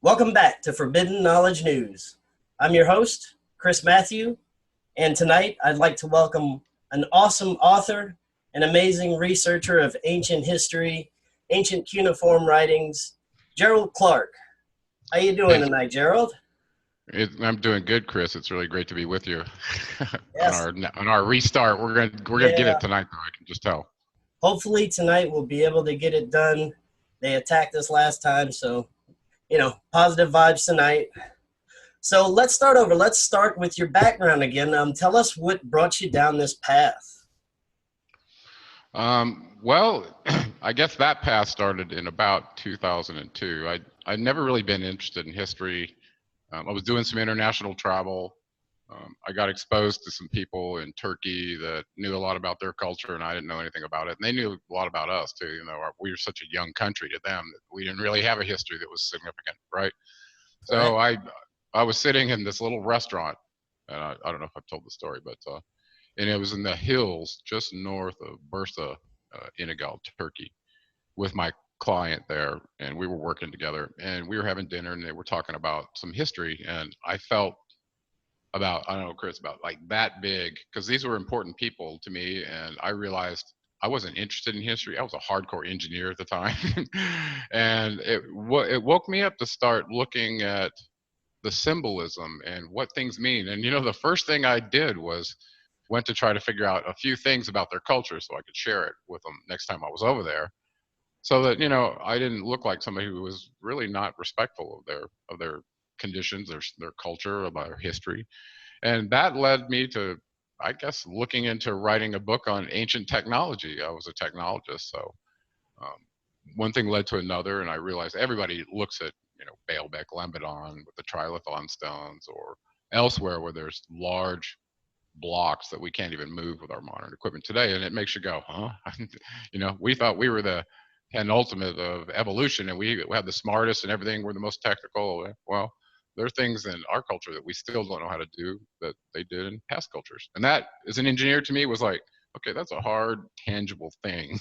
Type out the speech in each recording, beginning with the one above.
Welcome back to Forbidden Knowledge News. I'm your host, Chris Matthew, and tonight I'd like to welcome an awesome author, an amazing researcher of ancient history, ancient cuneiform writings, Gerald Clark. How you doing tonight, Gerald? I'm doing good, Chris. It's really great to be with you Yes. on our restart. We're gonna get it tonight, though. I can just tell. Hopefully tonight we'll be able to get it done. They attacked us last time, so positive vibes tonight. So let's start over. Let's start with your background again. Tell us what brought you down this path. Well, I guess that path started in about 2002. I'd never really been interested in history. I was doing some international travel. I got exposed to some people in Turkey that knew a lot about their culture, and I didn't know anything about it. And they knew a lot about us too. We were such a young country to them that we didn't really have a history that was significant, right? So I was sitting in this little restaurant, and I don't know if I've told the story, but and it was in the hills just north of Bursa, Inigal, Turkey, with my client there, and we were working together, and we were having dinner, and they were talking about some history, and I felt about, I don't know, Chris, about like that big, because these were important people to me, and I realized I wasn't interested in history. I was a hardcore engineer at the time, and it woke me up to start looking at the symbolism and what things mean. And the first thing I did was went to try to figure out a few things about their culture so I could share it with them next time I was over there, so that I didn't look like somebody who was really not respectful of their conditions, their culture, about their history. And that led me to, I guess, looking into writing a book on ancient technology. I was a technologist, so one thing led to another, and I realized everybody looks at Baalbek, Lebanon with the trilithon stones, or elsewhere where there's large blocks that we can't even move with our modern equipment today, and it makes you go, huh? We thought we were the penultimate of evolution, and we had the smartest and everything. We're the most technical. Well, there are things in our culture that we still don't know how to do that they did in past cultures. And that, as an engineer, to me was like, okay, that's a hard, tangible thing.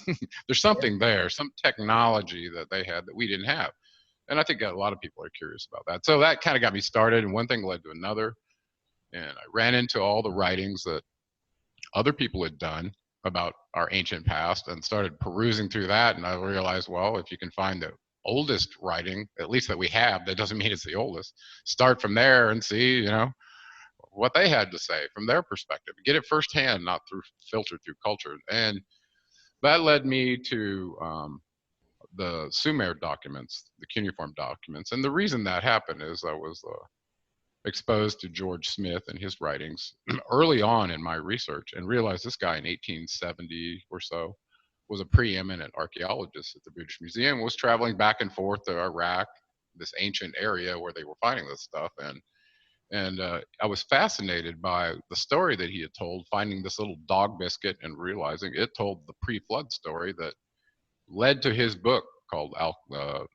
There's something there, some technology that they had that we didn't have. And I think a lot of people are curious about that. So that kind of got me started, and one thing led to another. And I ran into all the writings that other people had done about our ancient past and started perusing through that. And I realized, well, if you can find the oldest writing, at least that we have, that doesn't mean it's the oldest. Start from there and see, what they had to say from their perspective. Get it firsthand, not filtered through culture. And that led me to the Sumer documents, the cuneiform documents. And the reason that happened is I was exposed to George Smith and his writings early on in my research, and realized this guy in 1870 or so was a preeminent archaeologist at the British Museum, was traveling back and forth to Iraq, this ancient area where they were finding this stuff. And I was fascinated by the story that he had told, finding this little dog biscuit and realizing it told the pre-flood story that led to his book called the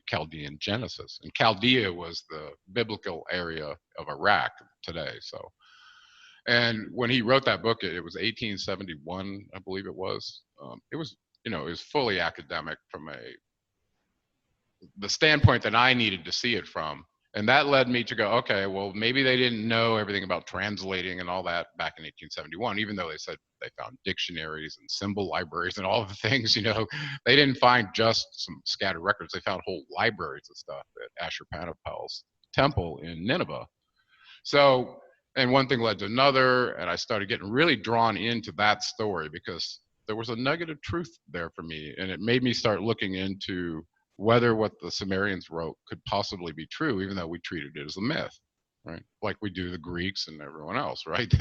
Chaldean Genesis. And Chaldea was the biblical area of Iraq today. So, and when he wrote that book, it was 1871, I believe it was. It was, it was fully academic from the standpoint that I needed to see it from. And that led me to go, okay, well, maybe they didn't know everything about translating and all that back in 1871, even though they said they found dictionaries and symbol libraries and all of the things, they didn't find just some scattered records. They found whole libraries of stuff at Ashurbanipal's temple in Nineveh. So, and one thing led to another, and I started getting really drawn into that story because there was a nugget of truth there for me, and it made me start looking into whether what the Sumerians wrote could possibly be true, even though we treated it as a myth, right? Like we do the Greeks and everyone else, right?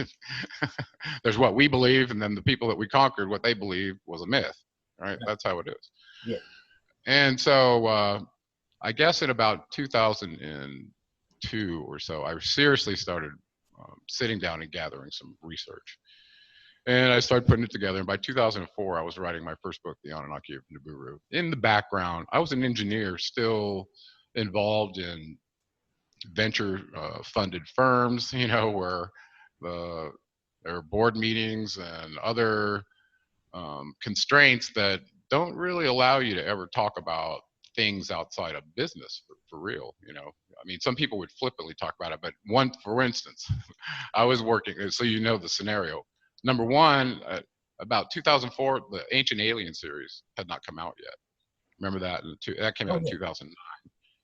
There's what we believe, and then the people that we conquered, what they believed was a myth, right? That's how it is. Yeah. And so I guess in about 2002 or so, I seriously started sitting down and gathering some research. And I started putting it together. And by 2004, I was writing my first book, The Anunnaki of Nibiru. In the background, I was an engineer still involved in venture-funded firms, where there are board meetings and other constraints that don't really allow you to ever talk about things outside of business for real, you know. I mean, some people would flippantly talk about it, but for instance, I was working, so you know the scenario. Number one, about 2004, the Ancient Alien series had not come out yet. Remember that? That came out in 2009.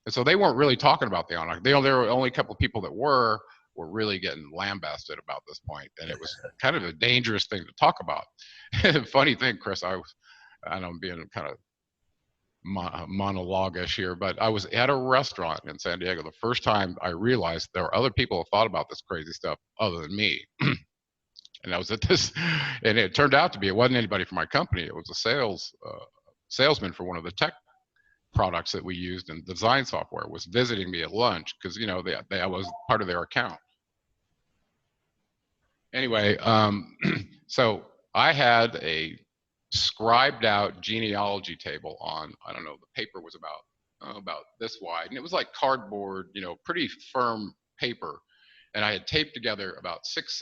And so they weren't really talking about the Anunnaki. There were only a couple of people that were really getting lambasted about this point, and it was kind of a dangerous thing to talk about. Funny thing, Chris, I know I'm being kind of monologue-ish here, but I was at a restaurant in San Diego the first time I realized there were other people who thought about this crazy stuff other than me. And I was at this, and it turned out to be, it wasn't anybody from my company. It was a salesman for one of the tech products that we used in design software, was visiting me at lunch because, you know, I was part of their account. Anyway, so I had a scribed out genealogy table on, I don't know, the paper was about this wide, and it was like cardboard, you know, pretty firm paper. And I had taped together about 6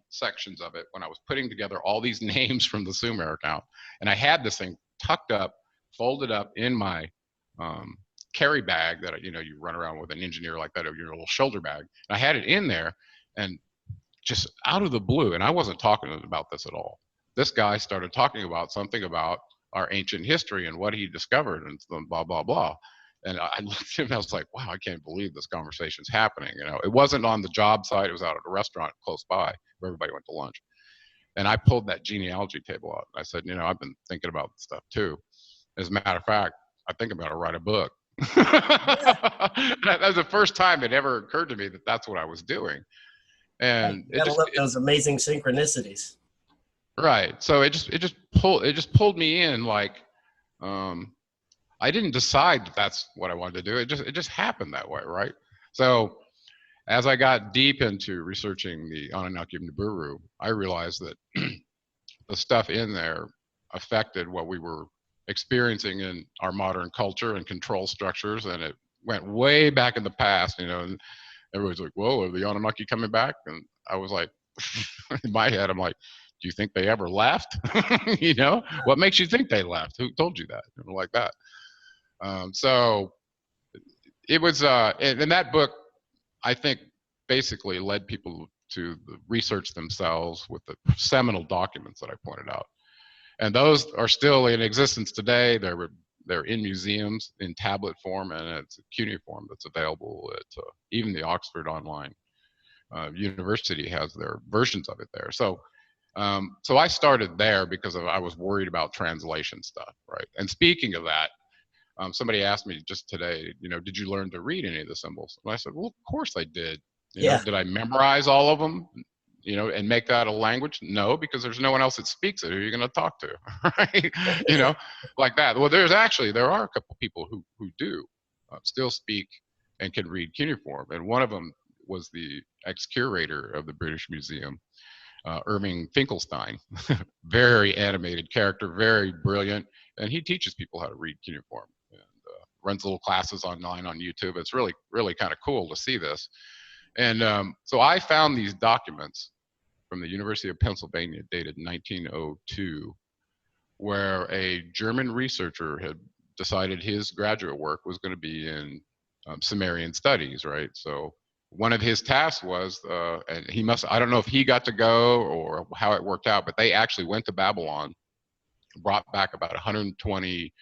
sections of it when I was putting together all these names from the Sumer account. And I had this thing tucked up, folded up in my carry bag that, you know, you run around with an engineer like that, or your little shoulder bag. And I had it in there, and just out of the blue, and I wasn't talking about this at all, this guy started talking about something about our ancient history and what he discovered and blah, blah, blah. And I looked at him and I was like, wow, I can't believe this conversation's happening. You know, it wasn't on the job site. It was out at a restaurant close by where everybody went to lunch. And I pulled that genealogy table out. I said, you know, I've been thinking about this stuff too. As a matter of fact, I think I'm going to write a book. That was the first time it ever occurred to me that that's what I was doing. And you gotta love those amazing synchronicities. Right. So it just pulled me in, like, I didn't decide that that's what I wanted to do. It just happened that way, right? So as I got deep into researching the Anunnaki of Nibiru, I realized that the stuff in there affected what we were experiencing in our modern culture and control structures, and it went way back in the past, you know. And everybody's like, "Whoa, are the Anunnaki coming back?" And I was like, in my head, I'm like, do you think they ever left? You know, what makes you think they left? Who told you that? Like that. So it was, and that book, I think, basically led people to research themselves with the seminal documents that I pointed out. And those are still in existence today. They're in museums in tablet form, and it's a cuneiform that's available at even the Oxford Online University has their versions of it there. So I started there because I was worried about translation stuff, right? And speaking of that, somebody asked me just today, you know, did you learn to read any of the symbols? And I said, well, of course I did. You know, did I memorize all of them, you know, and make that a language? No, because there's no one else that speaks it. Who are you going to talk to, right? You know, like that. Well, there are a couple people who do still speak and can read cuneiform, and one of them was the ex-curator of the British Museum, Irving Finkelstein. Very animated character, very brilliant, and he teaches people how to read cuneiform and runs little classes online on YouTube. It's really, really kind of cool to see this. And so I found these documents from the University of Pennsylvania dated 1902, where a German researcher had decided his graduate work was going to be in Sumerian studies, right? So one of his tasks was, and he must, I don't know if he got to go or how it worked out, but they actually went to Babylon, brought back about 120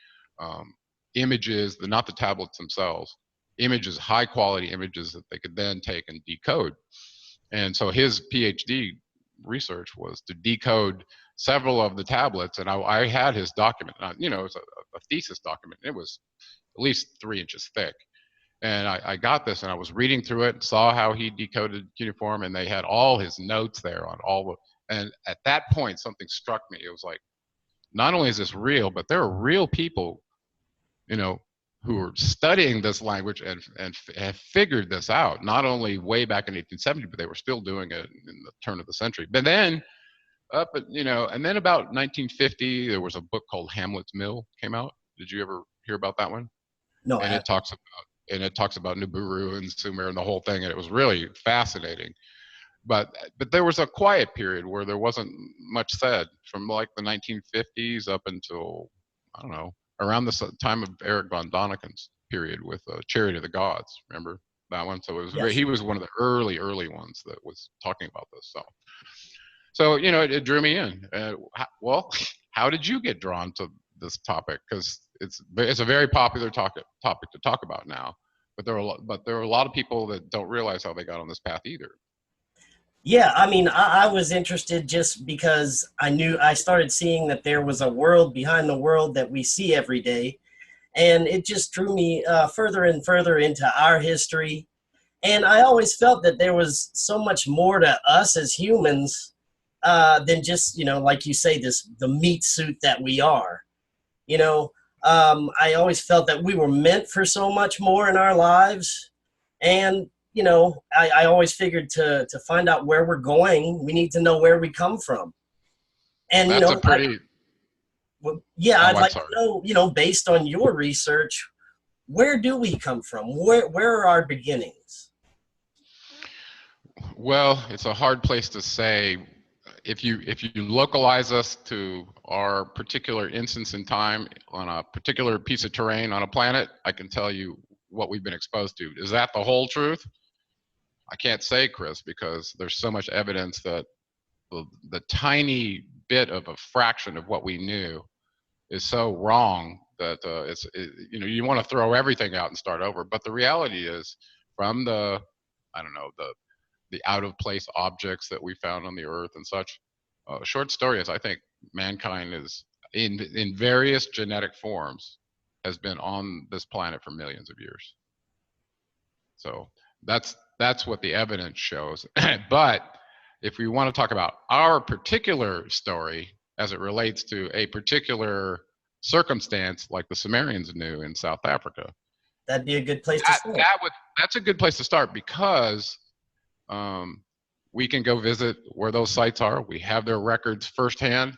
images, not the tablets themselves, images, high quality images that they could then take and decode. And so his PhD research was to decode several of the tablets, and I had his document. You know, it's a thesis document. It was at least 3 inches thick. And I got this, and I was reading through it, saw how he decoded cuneiform, and they had all his notes there on all the, and at that point, something struck me. It was like, not only is this real, but there are real people, you know, who are studying this language and have figured this out, not only way back in 1870, but they were still doing it in the turn of the century. But then you know, and then about 1950, there was a book called Hamlet's Mill came out. Did you ever hear about that one? No. And it talks about Nibiru and Sumer and the whole thing, and it was really fascinating. But there was a quiet period where there wasn't much said from like the 1950s up until, I don't know, around the time of Eric von Daniken's period with Chariot of the Gods. Remember that one? So it was Yes. he was one of the early ones that was talking about this. So it drew me in. Well, how did you get drawn to this topic? Because it's a very popular topic to talk about now. But there are a lot of people that don't realize how they got on this path either. Yeah, I mean, I was interested just because I started seeing that there was a world behind the world that we see every day. And it just drew me further and further into our history. And I always felt that there was so much more to us as humans than just, like you say, the meat suit that we are. I always felt that we were meant for so much more in our lives. And I always figured to find out where we're going, we need to know where we come from. And That's a pretty. I'd like to know, based on your research, where do we come from? Where are our beginnings? Well, it's a hard place to say. If you localize us to our particular instance in time on a particular piece of terrain on a planet, I can tell you what we've been exposed to. Is that the whole truth? I can't say, Chris, because there's so much evidence that the tiny bit of a fraction of what we knew is so wrong that you want to throw everything out and start over. But the reality is, from the out of place objects that we found on the Earth and such, short story is, I think mankind is in various genetic forms has been on this planet for millions of years. So that's what the evidence shows. But if we want to talk about our particular story as it relates to a particular circumstance, like the Sumerians knew in South Africa, that'd be a good place to start. That's a good place to start, because we can go visit where those sites are. We have their records firsthand,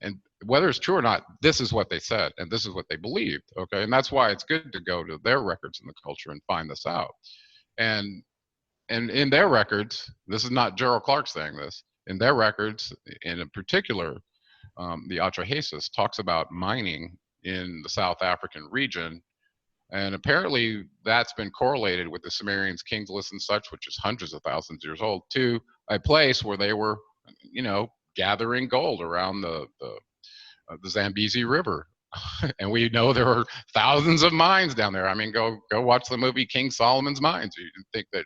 and whether it's true or not, this is what they said and this is what they believed. Okay, and that's why it's good to go to their records in the culture and find this out. And in their records, this is not Gerald Clark saying this. In their records, in particular, the Atrahasis talks about mining in the South African region, and apparently that's been correlated with the Sumerians' kings list and such, which is hundreds of thousands of years old, to a place where they were, gathering gold around the Zambezi River. And we know there are thousands of mines down there. I mean, go watch the movie King Solomon's Mines. You think that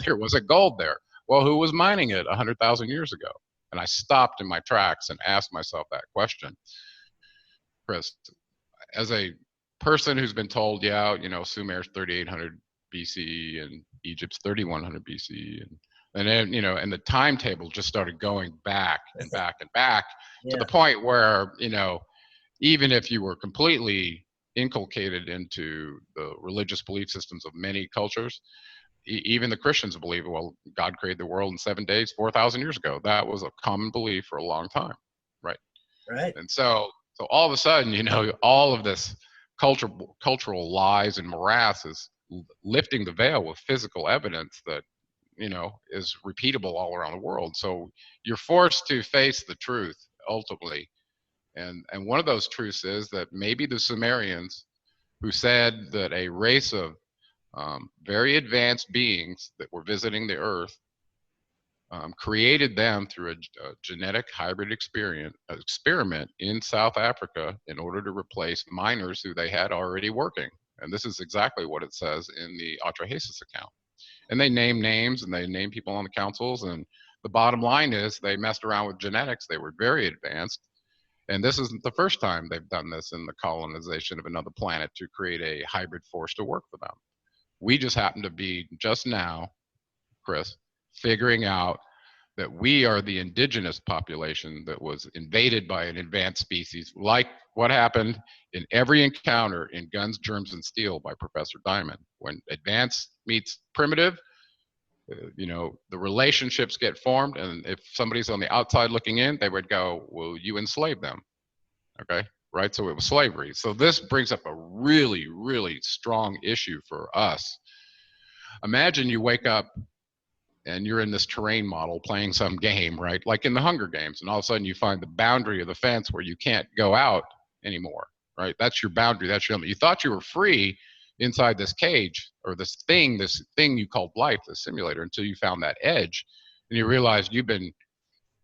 there was a gold there. Well, who was mining it 100,000 years ago? And I stopped in my tracks and asked myself that question. Chris, as a person who's been told, Sumer's 3,800 BCE and Egypt's 3,100 BCE, and then, and the timetable just started going back and back and back to the point where, even if you were completely inculcated into the religious belief systems of many cultures, even the Christians believe, well, God created the world in 7 days, 4,000 years ago. That was a common belief for a long time, right? Right. And so all of a sudden, all of this cultural lies and morass is lifting the veil with physical evidence that, is repeatable all around the world. So you're forced to face the truth ultimately. And one of those truths is that maybe the Sumerians, who said that a race of very advanced beings that were visiting the Earth created them through a genetic hybrid experiment in South Africa in order to replace miners who they had already working. And this is exactly what it says in the Atrahasis account. And they name names and they name people on the councils. And the bottom line is they messed around with genetics. They were very advanced. And this isn't the first time they've done this in the colonization of another planet to create a hybrid force to work for them. We just happen to be just now, Chris, figuring out that we are the indigenous population that was invaded by an advanced species, like what happened in every encounter in Guns, Germs, and Steel by Professor Diamond. When advanced meets primitive, the relationships get formed, and if somebody's on the outside looking in, they would go, well, you enslaved them, okay? Right, so it was slavery. So this brings up a really, really strong issue for us. Imagine you wake up and you're in this terrain model playing some game, right? Like in the Hunger Games, and all of a sudden you find the boundary of the fence where you can't go out anymore, right? That's your boundary. That's your limit. You thought you were free inside this cage or this thing you called life, the simulator, until you found that edge, and you realized you've been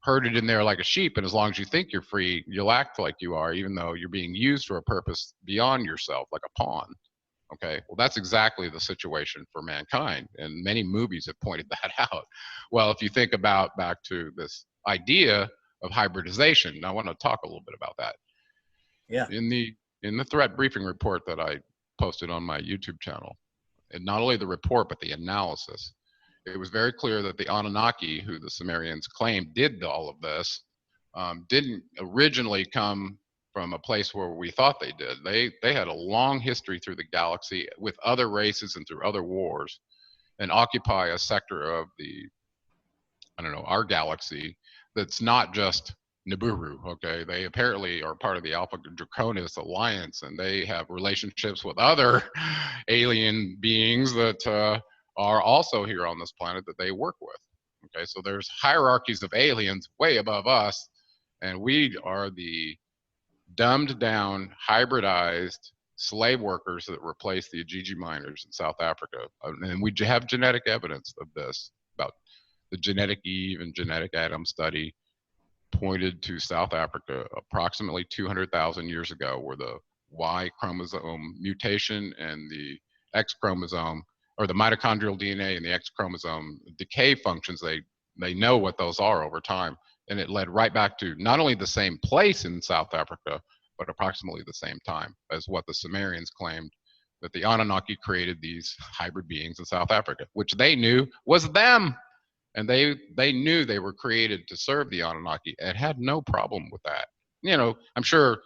herded in there like a sheep. And as long as you think you're free, you'll act like you are, even though you're being used for a purpose beyond yourself, like a pawn. Okay, well, that's exactly the situation for mankind, and many movies have pointed that out. Well, if you think about back to this idea of hybridization, I want to talk a little bit about that. Yeah. In the threat briefing report that I posted on my YouTube channel, and not only the report but the analysis, it was very clear that the Anunnaki, who the Sumerians claimed did all of this, didn't originally come from a place where we thought they did. They had a long history through the galaxy with other races and through other wars, and occupy a sector of our galaxy that's not just Nibiru. Okay, they apparently are part of the Alpha Draconis Alliance, and they have relationships with other alien beings that are also here on this planet that they work with. Okay, so there's hierarchies of aliens way above us, and we are the dumbed down, hybridized slave workers that replace the Ajiji miners in South Africa. And we have genetic evidence of this, about the genetic Eve and genetic Adam study pointed to South Africa approximately 200,000 years ago, where the Y chromosome mutation and the X chromosome, or the mitochondrial DNA and the X chromosome decay functions, they know what those are over time. And it led right back to not only the same place in South Africa, but approximately the same time as what the Sumerians claimed, that the Anunnaki created these hybrid beings in South Africa, which they knew was them. And they knew they were created to serve the Anunnaki and had no problem with that. You know, I'm sure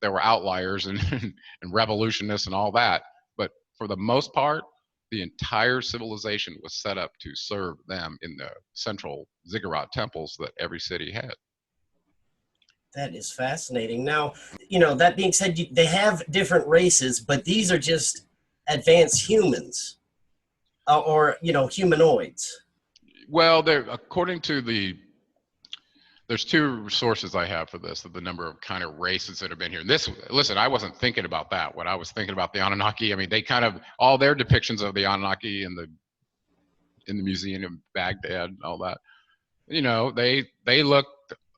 there were outliers and, and revolutionists and all that, but for the most part, the entire civilization was set up to serve them in the central ziggurat temples that every city had. That is fascinating. Now, that being said, they have different races, but these are just advanced humans or humanoids. Well, according to there's two sources I have for this, of the number of kind of races that have been here. Listen, I wasn't thinking about that. What I was thinking about the Anunnaki, I mean, they kind of, all their depictions of the Anunnaki in the museum in Baghdad and all that, they look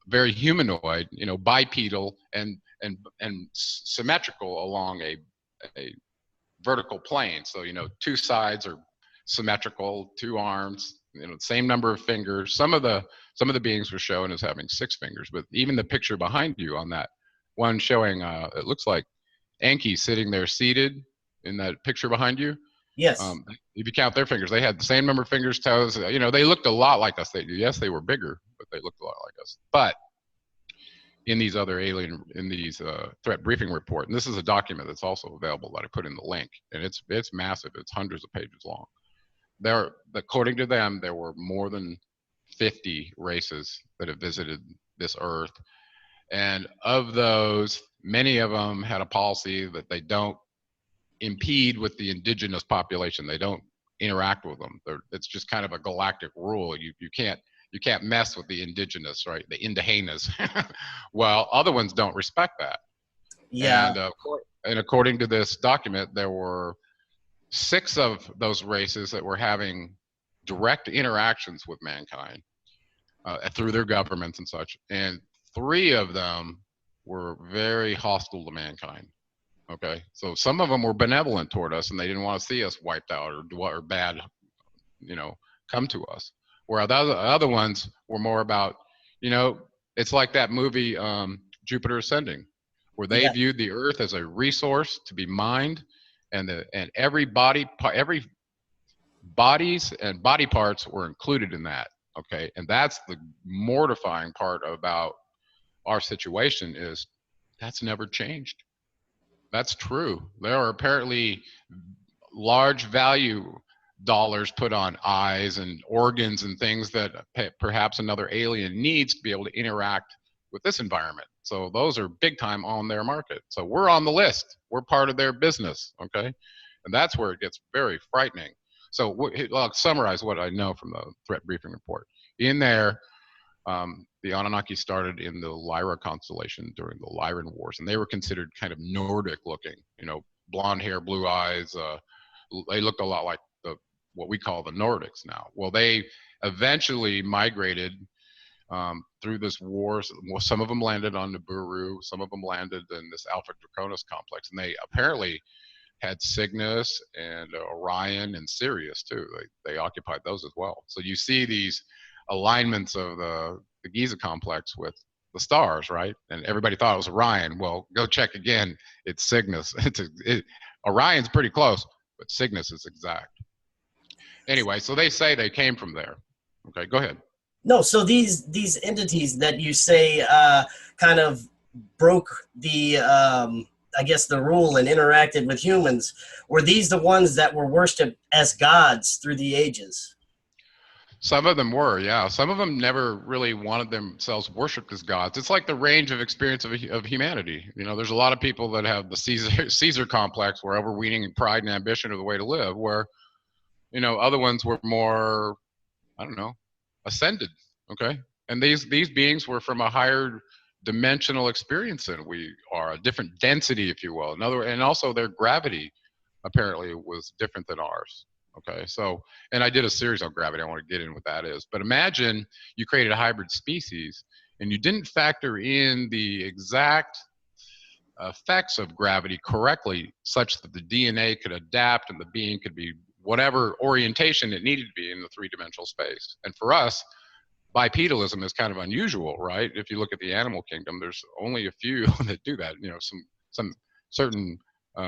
very humanoid, bipedal and symmetrical along a vertical plane. So, two sides are symmetrical, two arms, same number of fingers. Some of the beings were shown as having 6 fingers, but even the picture behind you on that one showing, it looks like Enki sitting there seated in that picture behind you. Yes. If you count their fingers, they had the same number of fingers, toes. They looked a lot like us. Yes, they were bigger, but they looked a lot like us. But in these threat briefing report, and this is a document that's also available that I put in the link, and it's massive. It's hundreds of pages long. According to them, there were more than 50 races that have visited this earth. And of those, many of them had a policy that they don't impede with the indigenous population. They don't interact with them. It's just kind of a galactic rule. You can't mess with the indigenous, right? The Indigenas. Well, other ones don't respect that. Yeah. And according to this document, there were 6 of those races that were having direct interactions with mankind through their governments and such, and 3 of them were very hostile to mankind. Okay, so some of them were benevolent toward us, and they didn't want to see us wiped out or bad, come to us. Where the other ones were more about, it's like that movie Jupiter Ascending, where they viewed the Earth as a resource to be mined. And every bodies and body parts were included in that. Okay, and that's the mortifying part about our situation, is that's never changed. That's true. There are apparently large value dollars put on eyes and organs and things that perhaps another alien needs to be able to interact with this environment. So those are big time on their market. So we're on the list. We're part of their business, okay? And that's where it gets very frightening. So I'll summarize what I know from the threat briefing report. In there, The Anunnaki started in the Lyra constellation during the Lyran Wars, and they were considered kind of Nordic looking, blonde hair, blue eyes. They looked a lot like what we call the Nordics now. Well, they eventually migrated through this war. Some of them landed on Nibiru, some of them landed in this Alpha Draconis complex, and they apparently had Cygnus and Orion and Sirius too. They occupied those as well. So you see these alignments of the Giza complex with the stars, right? And everybody thought it was Orion. Well, go check again. It's Cygnus. Orion's pretty close, but Cygnus is exact. Anyway, so they say they came from there. Okay, go ahead. No, so these entities that you say kind of broke the I guess the rule and interacted with humans, were these the ones that were worshipped as gods through the ages? Some of them were, yeah. Some of them never really wanted themselves worshipped as gods. It's like the range of experience of humanity. There's a lot of people that have the Caesar complex, where overweening and pride and ambition are the way to live, where, other ones were more, I don't know, ascended, okay? And these beings were from a higher dimensional experience than we are, a different density, if you will. And also their gravity apparently was different than ours. Okay, so, and I did a series on gravity. I want to get in what that is. But imagine you created a hybrid species and you didn't factor in the exact effects of gravity correctly, such that the DNA could adapt and the being could be whatever orientation it needed to be in the three-dimensional space. And for us, bipedalism is kind of unusual, right? If you look at the animal kingdom, there's only a few that do that. Some certain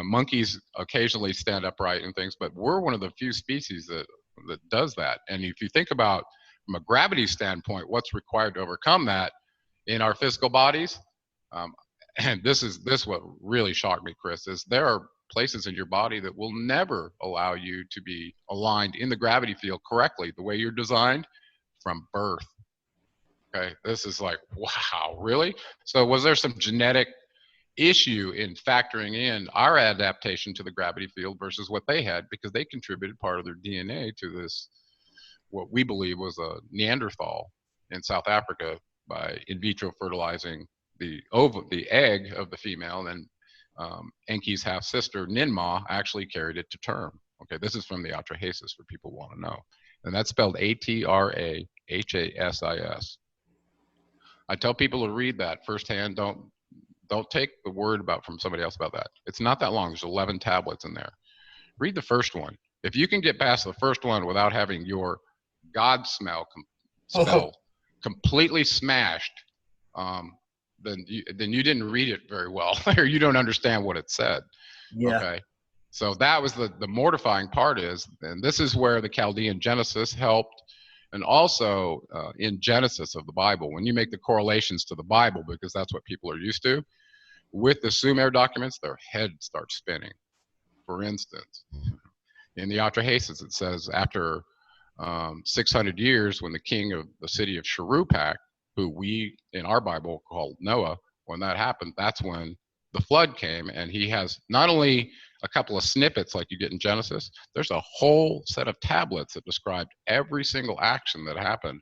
monkeys occasionally stand upright and things, but we're one of the few species that does that. And if you think about from a gravity standpoint, what's required to overcome that in our physical bodies, and this what really shocked me, Chris, is there are places in your body that will never allow you to be aligned in the gravity field correctly, the way you're designed from birth. Okay, this is like, wow, really? So was there some genetic issue in factoring in our adaptation to the gravity field versus what they had, because they contributed part of their DNA to this, what we believe was a Neanderthal in South Africa, by in vitro fertilizing the egg of the female, and Enki's half sister Ninmah actually carried it to term. Okay, this is from the Atrahasis for people who want to know, and that's spelled Atrahassis. I tell people to read that firsthand. Don't take the word from somebody else about that. It's not that long. There's 11 tablets in there. Read the first one. If you can get past the first one without having your God spell completely smashed, then you didn't read it very well, or you don't understand what it said. Yeah. Okay. So that was the mortifying part is, and this is where the Chaldean Genesis helped. And also in Genesis of the Bible, when you make the correlations to the Bible, because that's what people are used to, with the Sumer documents, their head starts spinning. For instance, in the Atrahasis, it says after 600 years, when the king of the city of Shuruppak, who we in our Bible call Noah, when that happened, that's when the flood came. And he has not only a couple of snippets like you get in Genesis, there's a whole set of tablets that described every single action that happened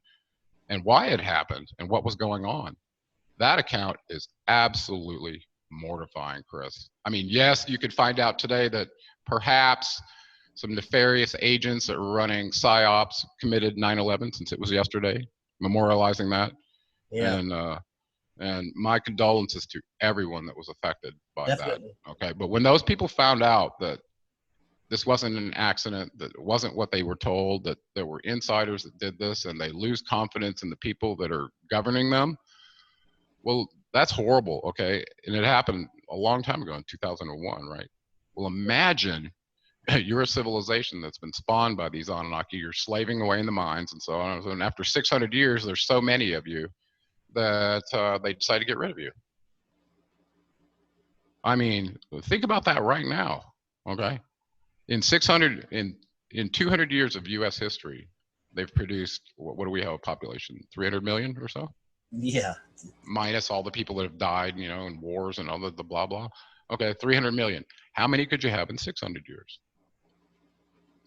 and why it happened and what was going on. That account is absolutely mortifying, Chris. I mean, yes, you could find out today that perhaps some nefarious agents that were running PSYOPs committed 9/11, since it was yesterday, memorializing that. Yeah. And my condolences to everyone that was affected by Definitely. That. Okay, but when those people found out that this wasn't an accident, that it wasn't what they were told, that there were insiders that did this, and they lose confidence in the people that are governing them, well, that's horrible, okay? And it happened a long time ago in 2001, right? Well, imagine you're a civilization that's been spawned by these Anunnaki, you're slaving away in the mines and so on, and after 600 years, there's so many of you that they decide to get rid of you. I mean, think about that right now, okay? In 200 years of U.S. history, they've produced, what do we have, a population, 300 million or so? Yeah. Minus all the people that have died, in wars and all the blah, blah. Okay, 300 million. How many could you have in 600 years?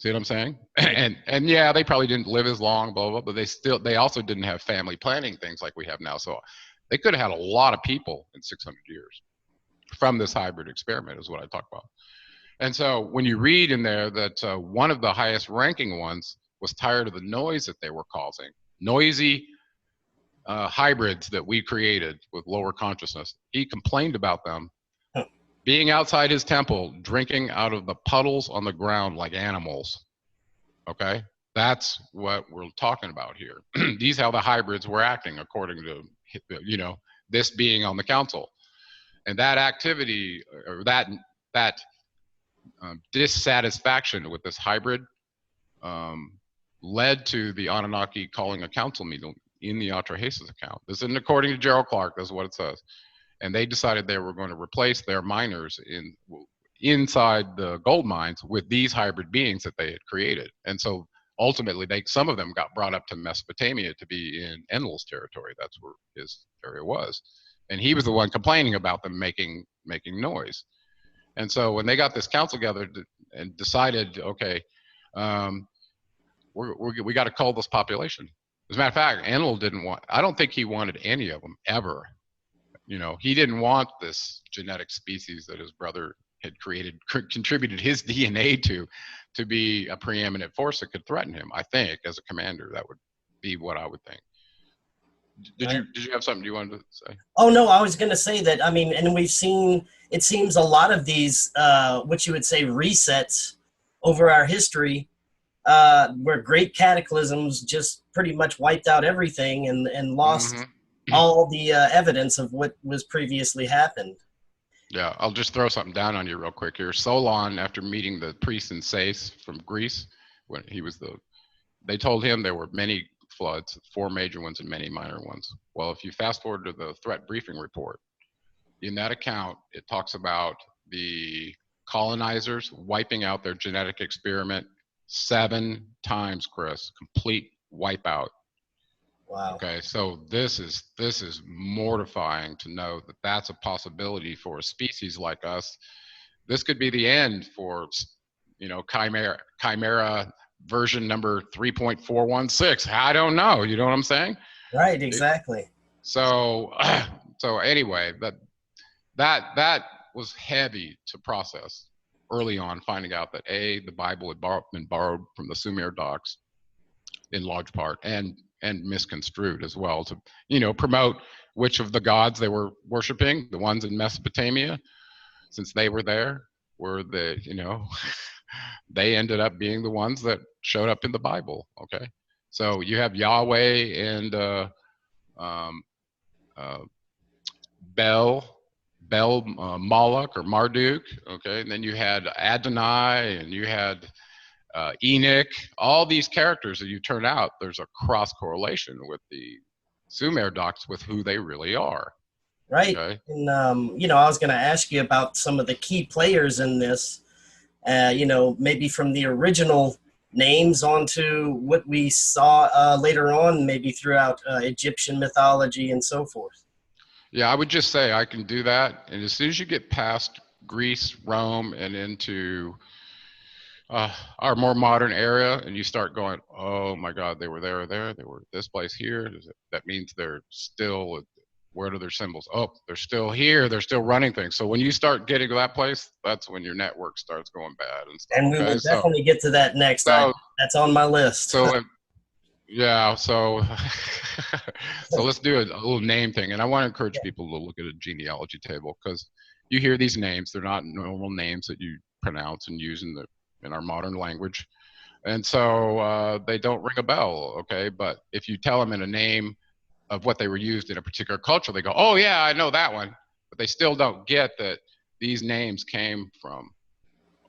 See what I'm saying? And yeah, they probably didn't live as long, blah, blah, but they also didn't have family planning things like we have now. So they could have had a lot of people in 600 years from this hybrid experiment is what I talk about. And so when you read in there that one of the highest ranking ones was tired of the noise that they were causing, noisy hybrids that we created with lower consciousness, he complained about them being outside his temple, drinking out of the puddles on the ground like animals. Okay, that's what we're talking about here. These how the hybrids were acting according to, you know, this being on the council. And that activity, or that dissatisfaction with this hybrid led to the Anunnaki calling a council meeting in the Atrahasis account. This isn't according to Gerald Clark, this is what it says. And they decided they were going to replace their miners inside the gold mines with these hybrid beings that they had created. And so ultimately, some of them got brought up to Mesopotamia to be in Enlil's territory. That's where his area was. And he was the one complaining about them making noise. And so when they got this council together and decided, okay, we got to cull this population. As a matter of fact, Enlil I don't think he wanted any of them ever. You know, he didn't want this genetic species that his brother had created, contributed his DNA to be a preeminent force that could threaten him. I think as a commander, that would be what I would think. Did you have something you wanted to say? Oh no, I was going to say that. I mean, and we've seen, it seems a lot of these, what you would say, resets over our history, where great cataclysms just pretty much wiped out everything and lost all the evidence of what was previously happened. Yeah, I'll just throw something down on you real quick here. Solon, after meeting the priest in Sais from Greece, when he was they told him there were many floods, 4 major ones and many minor ones. Well, if you fast forward to the threat briefing report, in that account, it talks about the colonizers wiping out their genetic experiment 7 times, Chris, complete wipeout. Wow. Okay, so this is mortifying to know that that's a possibility for a species like us. This could be the end for, you know, Chimera version number 3.416. I don't know. You know what I'm saying? Right. Exactly. So anyway, that was heavy to process early on, finding out that the Bible had been borrowed from the Sumer docs in large part, and misconstrued as well to, you know, promote which of the gods they were worshiping. The ones in Mesopotamia, since they were there, were the, you know, they ended up being the ones that showed up in the Bible. Okay, so you have Yahweh and Bel, Moloch or Marduk. Okay, and then you had Adonai, and you had Enoch. All these characters that you turn out, there's a cross correlation with the Sumer docs with who they really are. Right. Okay? And you know, I was going to ask you about some of the key players in this. You know, maybe from the original names onto what we saw later on, maybe throughout Egyptian mythology and so forth. Yeah, I would just say I can do that. And as soon as you get past Greece, Rome, and into our more modern era, and you start going, oh my God, they were there, they were this place here. That means they're still, where are their symbols? Oh, they're still here. They're still running things. So when you start getting to that place, that's when your network starts going bad and stuff. And we will definitely get to that next. That's on my list. So yeah, so let's do a little name thing. And I want to encourage people to look at a genealogy table, because you hear these names, they're not normal names that you pronounce and use in our modern language. And so they don't ring a bell, okay? But if you tell them in a name of what they were used in a particular culture, they go, oh yeah, I know that one. But they still don't get that these names came from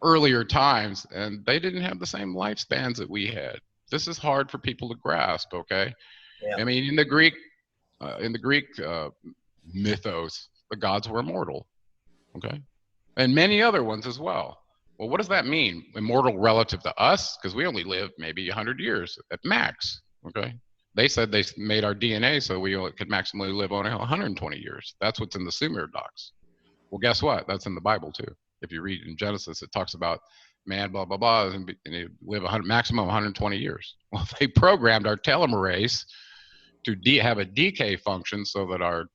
earlier times, and they didn't have the same lifespans that we had. This is hard for people to grasp, okay? Yeah. I mean, in the Greek mythos, the gods were immortal, okay? And many other ones as well. Well, what does that mean? Immortal relative to us? Because we only live maybe 100 years at max, okay? They said they made our DNA so we could maximally live on 120 years. That's what's in the Sumer docs. Well, guess what? That's in the Bible too. If you read in Genesis, it talks about man, blah, blah, blah, and they live maximum 120 years. Well, they programmed our telomerase to have a decay function so that our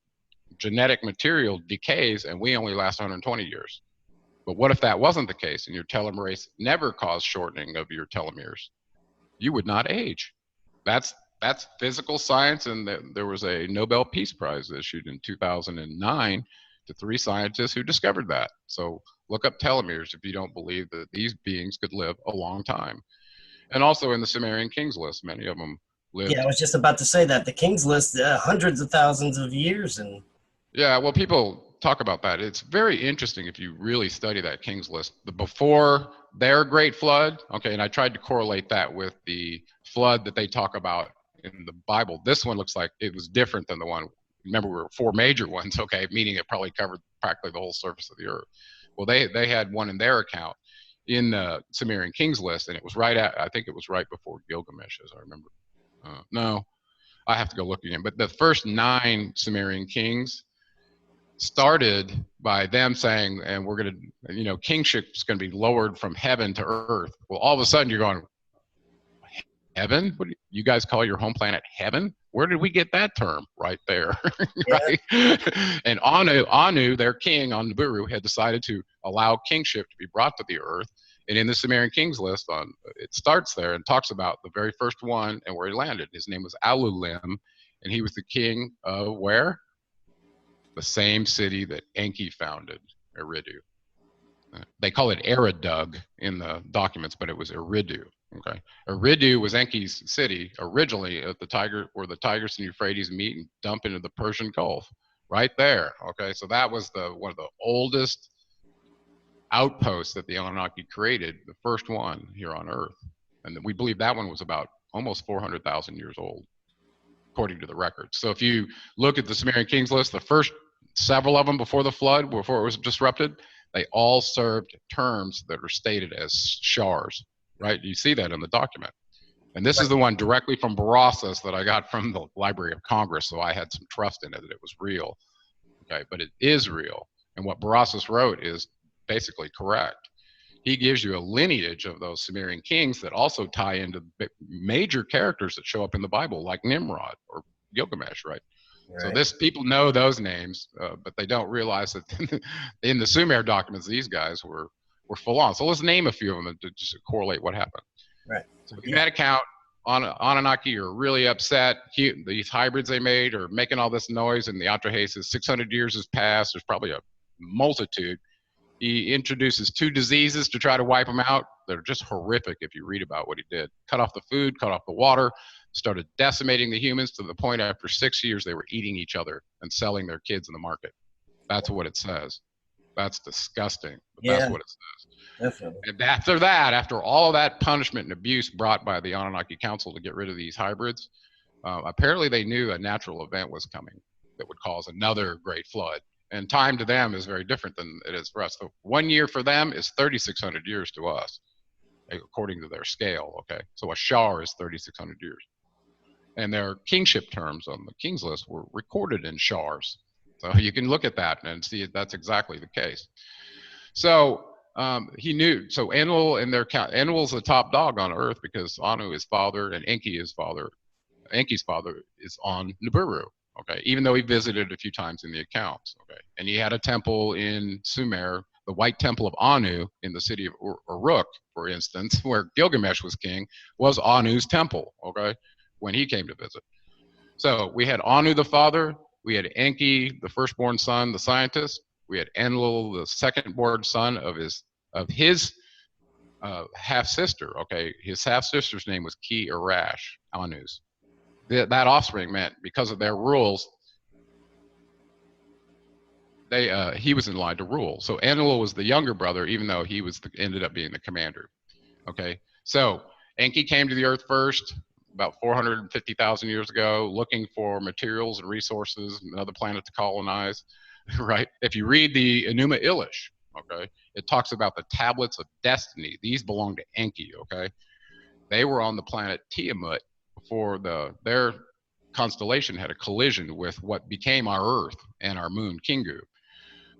genetic material decays and we only last 120 years. But what if that wasn't the case and your telomerase never caused shortening of your telomeres? You would not age. That's physical science, and there was a Nobel Peace Prize issued in 2009 to 3 scientists who discovered that. So look up telomeres if you don't believe that these beings could live a long time. And also in the Sumerian Kings list, many of them lived. Yeah, I was just about to say that the King's List, hundreds of thousands of years, and yeah, well, people talk about that. It's very interesting if you really study that King's List. The before their great flood, okay, and I tried to correlate that with the flood that they talk about in the Bible. This one looks like it was different than the one. Remember, we were 4 major ones, okay, meaning it probably covered practically the whole surface of the earth. Well, they had one in their account in the Sumerian Kings List, and it was I think it was right before Gilgamesh, as I remember. No, I have to go look again. But the first 9 Sumerian kings started by them saying, and we're going to, kingship's going to be lowered from heaven to earth. Well, all of a sudden you're going, heaven? What do you guys call your home planet heaven? Where did we get that term? Right there, right? And Anu, their king on Nibiru, had decided to allow kingship to be brought to the earth. And in the Sumerian Kings list, it starts there and talks about the very first one and where he landed. His name was Alulim, and he was the king of where? The same city that Enki founded, Eridu. They call it Eridug in the documents, but it was Eridu. Okay, Eridu was Enki's city originally at where the Tigris and Euphrates meet and dump into the Persian Gulf, right there. Okay, so that was one of the oldest outposts that the Anunnaki created, the first one here on Earth, and we believe that one was about almost 400,000 years old, according to the records. So if you look at the Sumerian Kings list, the first several of them before the flood, before it was disrupted, they all served terms that are stated as shars, right? You see that in the document. And this is the one directly from Berossus that I got from the Library of Congress, so I had some trust in it that it was real. Okay, but it is real. And what Berossus wrote is basically correct. He gives you a lineage of those Sumerian kings that also tie into major characters that show up in the Bible, like Nimrod or Gilgamesh, right? So people know those names, but they don't realize that in the Sumer documents, these guys were full on. So let's name a few of them to just correlate what happened. Right. So in that account, Anunnaki are really upset. These hybrids they made are making all this noise, and the Atrahasis, 600 years has passed. There's probably a multitude. He introduces 2 diseases to try to wipe them out. They're just horrific if you read about what he did. Cut off the food, cut off the water, started decimating the humans to the point after 6 years they were eating each other and selling their kids in the market. That's what it says. That's disgusting. But that's what it says. Definitely. And after all of that punishment and abuse brought by the Anunnaki Council to get rid of these hybrids, apparently they knew a natural event was coming that would cause another great flood. And time to them is very different than it is for us. So 1 year for them is 3,600 years to us, according to their scale, okay? So a shar is 3,600 years. And their kingship terms on the King's List were recorded in shars. So you can look at that and see that's exactly the case. So he knew, so Enlil's the top dog on Earth because Anu is father and Enki is father. Enki's father is on Nibiru. Okay, even though he visited a few times in the accounts, okay, and he had a temple in Sumer, the White Temple of Anu in the city of Uruk, for instance, where Gilgamesh was king, was Anu's temple, okay, when he came to visit. So we had Anu the father, we had Enki, the firstborn son, the scientist, we had Enlil, the second-born son of his half-sister, okay, his half-sister's name was Ki Irash, Anu's. That offspring meant because of their rules, he was in line to rule. So Enlil was the younger brother, even though he ended up being the commander. Okay, so Enki came to the Earth first, about 450,000 years ago, looking for materials and resources, another planet to colonize. Right? If you read the Enuma Elish, okay, it talks about the tablets of destiny. These belong to Enki. Okay, they were on the planet Tiamat before their constellation had a collision with what became our Earth and our moon Kingu.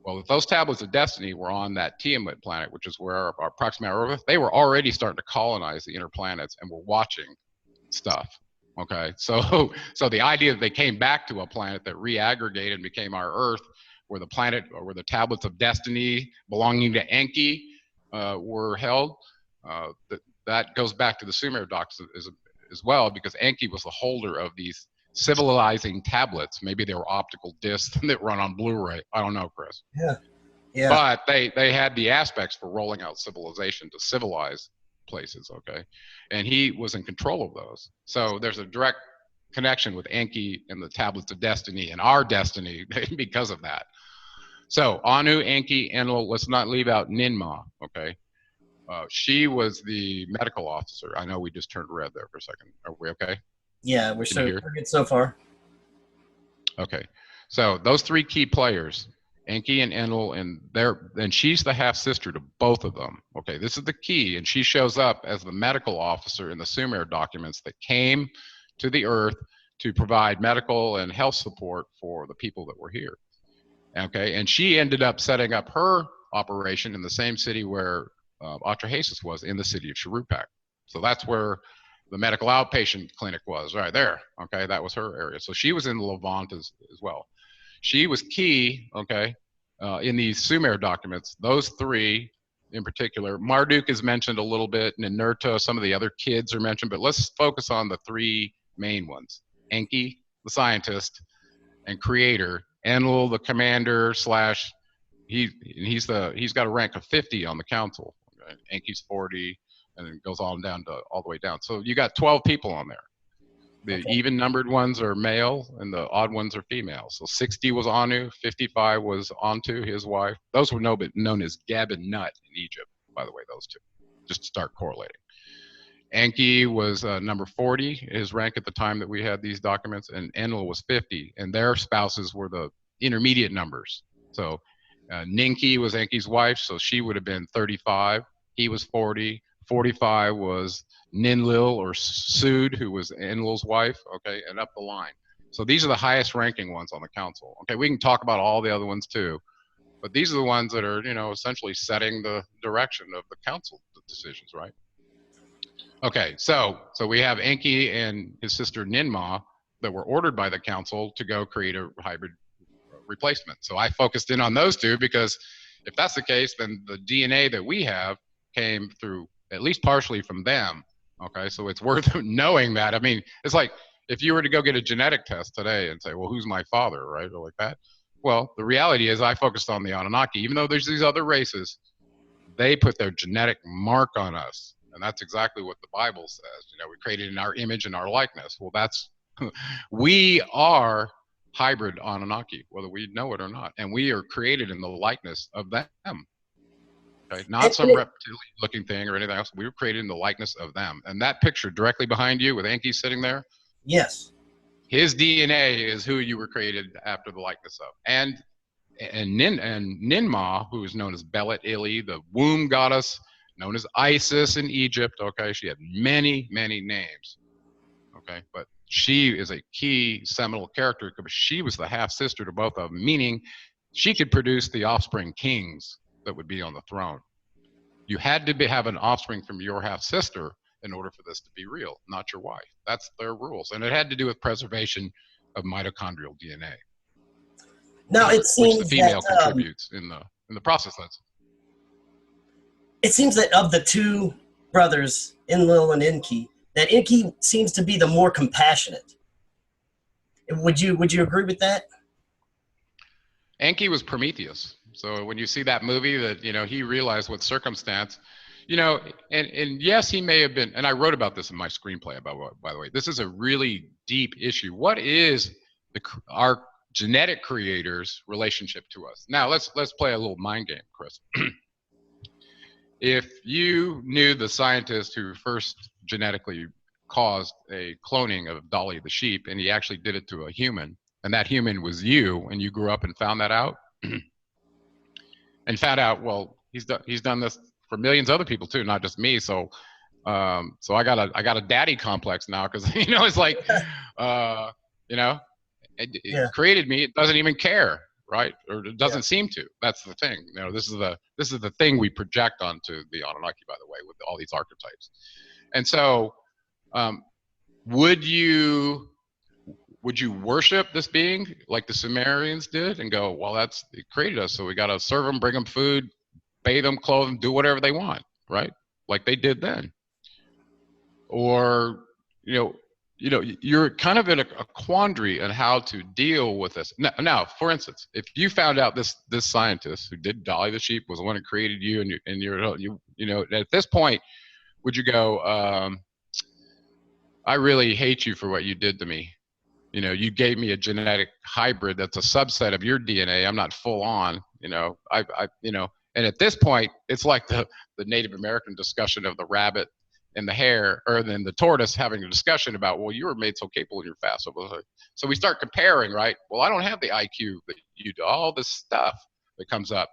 Well, if those tablets of destiny were on that Tiamat planet, which is where our Proxima Earth, they were already starting to colonize the inner planets and were watching stuff. Okay, so the idea that they came back to a planet that reaggregated and became our Earth, where the planet or where the tablets of destiny belonging to Enki were held, that goes back to the Sumer docs as well, because Enki was the holder of these civilizing tablets. Maybe they were optical discs that run on Blu-ray. I don't know, Chris. Yeah. Yeah. But they had the aspects for rolling out civilization to civilize places, okay? And he was in control of those. So there's a direct connection with Enki and the tablets of destiny and our destiny because of that. So Anu, Enki, Enlil, let's not leave out Ninmah, okay? She was the medical officer. I know we just turned red there for a second. Are we okay? Yeah, we're good so far. Okay, so those three key players, Enki and Enlil, and she's the half sister to both of them. Okay, this is the key, and she shows up as the medical officer in the Sumer documents that came to the Earth to provide medical and health support for the people that were here. Okay, and she ended up setting up her operation in the same city where Atrahasis was, in the city of Shuruppak. So that's where the medical outpatient clinic was, right there. Okay, that was her area. So she was in Levant as well. She was key, okay, in these Sumer documents. Those three in particular. Marduk is mentioned a little bit, and Ninurta, some of the other kids are mentioned, but let's focus on the three main ones. Enki, the scientist and creator. Enlil, the commander slash, he's got a rank of 50 on the council. Okay? Enki's 40, and it goes on down to all the way down. So you got 12 people on there. The even numbered ones are male and the odd ones are female. So 60 was Anu, 55 was Antu, his wife. Those were known as Geb and Nut in Egypt, by the way, those two, just to start correlating. Enki was number 40, his rank at the time that we had these documents, and Enlil was 50, and their spouses were the intermediate numbers. So Ninki was Enki's wife, so she would have been 35. He was 40. 45 was Ninlil or Sud, who was Enlil's wife, okay, and up the line. So these are the highest ranking ones on the council. Okay, we can talk about all the other ones too, but these are the ones that are, essentially setting the direction of the council decisions, right? Okay, so we have Enki and his sister Ninmah that were ordered by the council to go create a hybrid replacement. So I focused in on those two because if that's the case, then the DNA that we have came through at least partially from them. Okay, so it's worth knowing that. I mean, it's like if you were to go get a genetic test today and say, well, who's my father, right, or like that. Well, the reality is I focused on the Anunnaki. Even though there's these other races, they put their genetic mark on us. And that's exactly what the Bible says. We're created in our image and our likeness. Well, that's, we are hybrid Anunnaki, whether we know it or not. And we are created in the likeness of them. Okay? Not some reptilian-looking thing or anything else. We were created in the likeness of them. And that picture directly behind you with Enki sitting there, yes, his DNA is who you were created after the likeness of. And Ninmah, who is known as Belet Ili, the womb goddess, known as Isis in Egypt. Okay, she had many, many names. Okay, but she is a key seminal character because she was the half sister to both of them, meaning she could produce the offspring kings that would be on the throne. You had to have an offspring from your half sister in order for this to be real, not your wife. That's their rules, and it had to do with preservation of mitochondrial DNA. Now it seems which the female contributes in the process. It seems that of the two brothers, Enlil and Enki, that Enki seems to be the more compassionate. Would you agree with that? Enki was Prometheus. So when you see that movie that, he realized what circumstance, and yes, he may have been, and I wrote about this in my screenplay, by the way, this is a really deep issue. What is our genetic creator's relationship to us? Now let's play a little mind game, Chris. If you knew the scientist who first genetically caused a cloning of Dolly the sheep, and he actually did it to a human, and that human was you, and you grew up and found that out, and found out, well, he's done this for millions of other people too, not just me. So I got a daddy complex now because it's like, it created me. It doesn't even care, right? Or it doesn't seem to. That's the thing. You know, this is the thing we project onto the Anunnaki, by the way, with all these archetypes. And so, would you worship this being like the Sumerians did and go, well, it created us, so we got to serve them, bring them food, bathe them, clothe them, do whatever they want, right? Like they did then. Or, you're kind of in a quandary on how to deal with this. Now, for instance, if you found out this scientist who did Dolly the sheep was the one who created you, and you're at this point, would you go, I really hate you for what you did to me? You gave me a genetic hybrid that's a subset of your DNA. I'm not full on, and at this point, it's like the Native American discussion of the rabbit and the hare, or then the tortoise having a discussion about, well, you were made so capable and you're fast. So we start comparing, right? Well, I don't have the IQ that you do, all this stuff that comes up.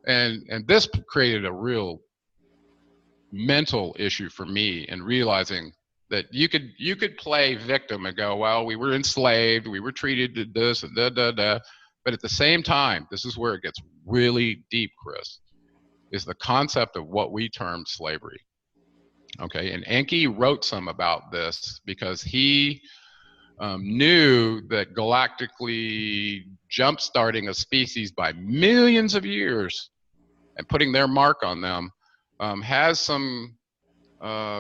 And this created a real mental issue for me in realizing that you could play victim and go, well, we were enslaved, we were treated to this and da. But at the same time, this is where it gets really deep, Chris, is the concept of what we term slavery. Okay, and Enki wrote some about this because he knew that galactically jump-starting a species by millions of years and putting their mark on them has some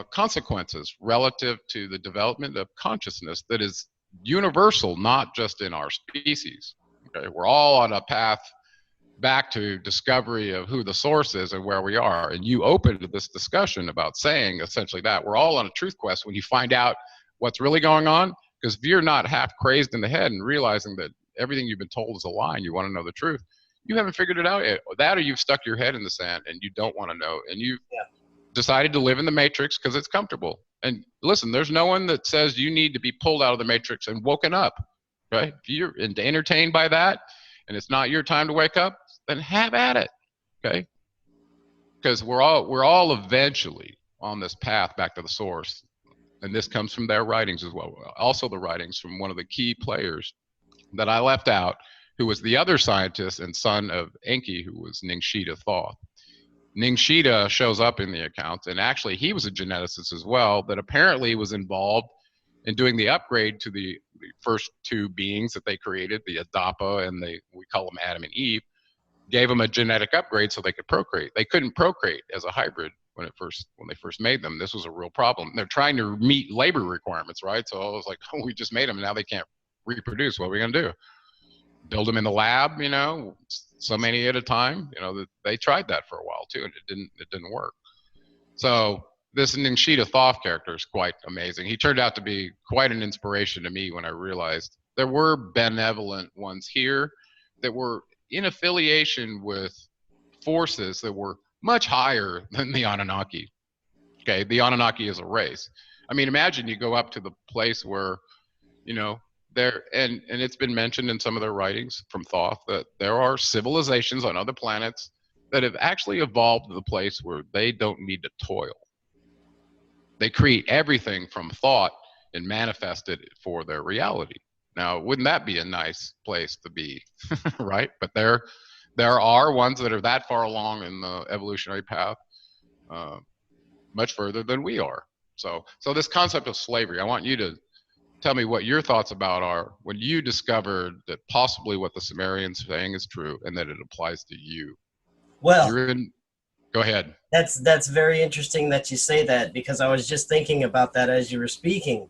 consequences relative to the development of consciousness that is universal, not just in our species. Okay, we're all on a path back to discovery of who the source is and where we are. And you opened this discussion about saying essentially that we're all on a truth quest when you find out what's really going on. Because if you're not half crazed in the head and realizing that everything you've been told is a lie and you want to know the truth, you haven't figured it out yet. That, or you've stuck your head in the sand and you don't want to know, and you've decided to live in the matrix because it's comfortable. And listen, there's no one that says you need to be pulled out of the matrix and woken up, right? If you're entertained by that and it's not your time to wake up, then have at it, okay? Because we're all eventually on this path back to the source, and this comes from their writings as well. Also, the writings from one of the key players that I left out, who was the other scientist and son of Enki, who was Ningshita Thoth. Ningshita shows up in the accounts, and actually he was a geneticist as well, that apparently was involved in doing the upgrade to the first two beings that they created, the Adapa and we call them Adam and Eve. Gave them a genetic upgrade so they could procreate. They couldn't procreate as a hybrid when they first made them. This was a real problem. They're trying to meet labor requirements, right? So I was like, oh, we just made them, and now they can't reproduce. What are we gonna do? Build them in the lab, so many at a time. They tried that for a while too, and it didn't work. So this Ningshita Thoth character is quite amazing. He turned out to be quite an inspiration to me when I realized there were benevolent ones here that were in affiliation with forces that were much higher than the Anunnaki. Okay, the Anunnaki is a race. I mean, imagine you go up to the place where, there, and it's been mentioned in some of their writings from Thoth that there are civilizations on other planets that have actually evolved to the place where they don't need to toil. They create everything from thought and manifest it for their reality. Now, wouldn't that be a nice place to be, right? But there are ones that are that far along in the evolutionary path, much further than we are. So this concept of slavery, I want you to tell me what your thoughts about are when you discovered that possibly what the Sumerians are saying is true and that it applies to you. Well, go ahead. That's very interesting that you say that, because I was just thinking about that as you were speaking.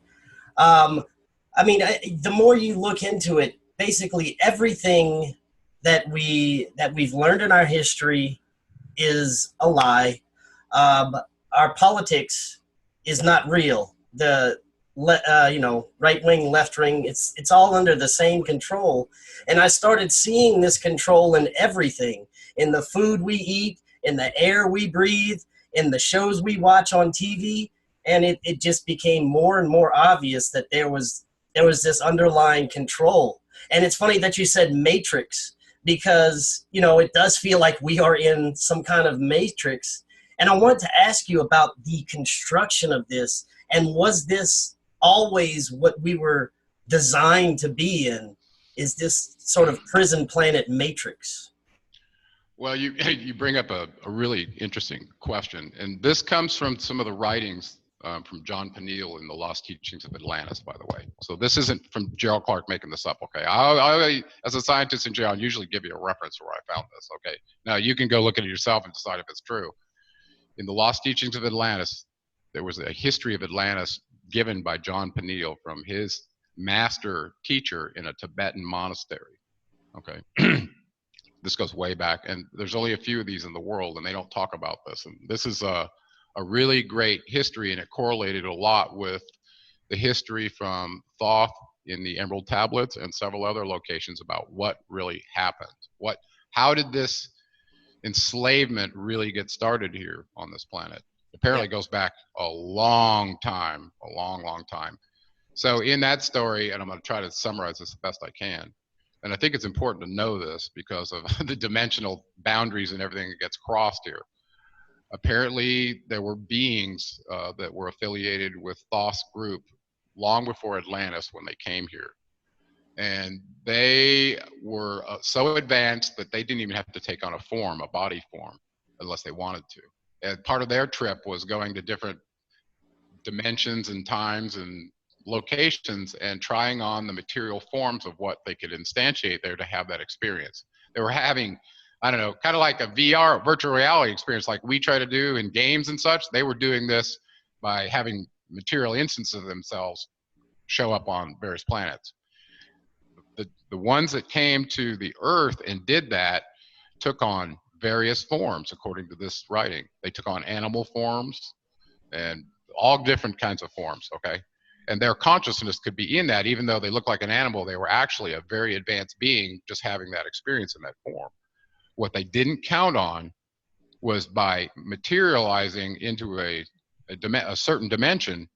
The more you look into it, basically everything that we've learned in our history is a lie. Our politics is not real. The right wing, left wing, it's all under the same control. And I started seeing this control in everything, in the food we eat, in the air we breathe, in the shows we watch on TV. And it just became more and more obvious that there was this underlying control. And it's funny that you said matrix, because, it does feel like we are in some kind of matrix. And I want to ask you about the construction of this. And was this always what we were designed to be in? is this sort of prison planet matrix? Well, you bring up a really interesting question, and this comes from some of the writings from John Peniel in the Lost Teachings of Atlantis, by the way. So this isn't from Gerald Clark making this up, okay? I as a scientist in jail, I usually give you a reference where I found this, okay? Now, you can go look at it yourself and decide if it's true. In the Lost Teachings of Atlantis, there was a history of Atlantis given by John Peniel from his master teacher in a Tibetan monastery, okay? This goes way back, and there's only a few of these in the world, and they don't talk about this. And this is a really great history, and it correlated a lot with the history from Thoth in the Emerald Tablets and several other locations about what really happened. How did this enslavement really get started here on this planet? Apparently it goes back a long time, a long, long time. So in that story, and I'm going to try to summarize this the best I can, and I think it's important to know this because of the dimensional boundaries and everything that gets crossed here. Apparently, there were beings that were affiliated with Thoth's group long before Atlantis when they came here. And they were so advanced that they didn't even have to take on a body form, unless they wanted to. And part of their trip was going to different dimensions and times and locations and trying on the material forms of what they could instantiate there to have that experience. They were having, I don't know, kind of like a VR, virtual reality experience like we try to do in games and such. They were doing this by having material instances of themselves show up on various planets. The ones that came to the Earth and did that took on various forms, according to this writing. They took on animal forms and all different kinds of forms, okay? And their consciousness could be in that, even though they look like an animal, they were actually a very advanced being just having that experience in that form. What they didn't count on was by materializing into a certain dimension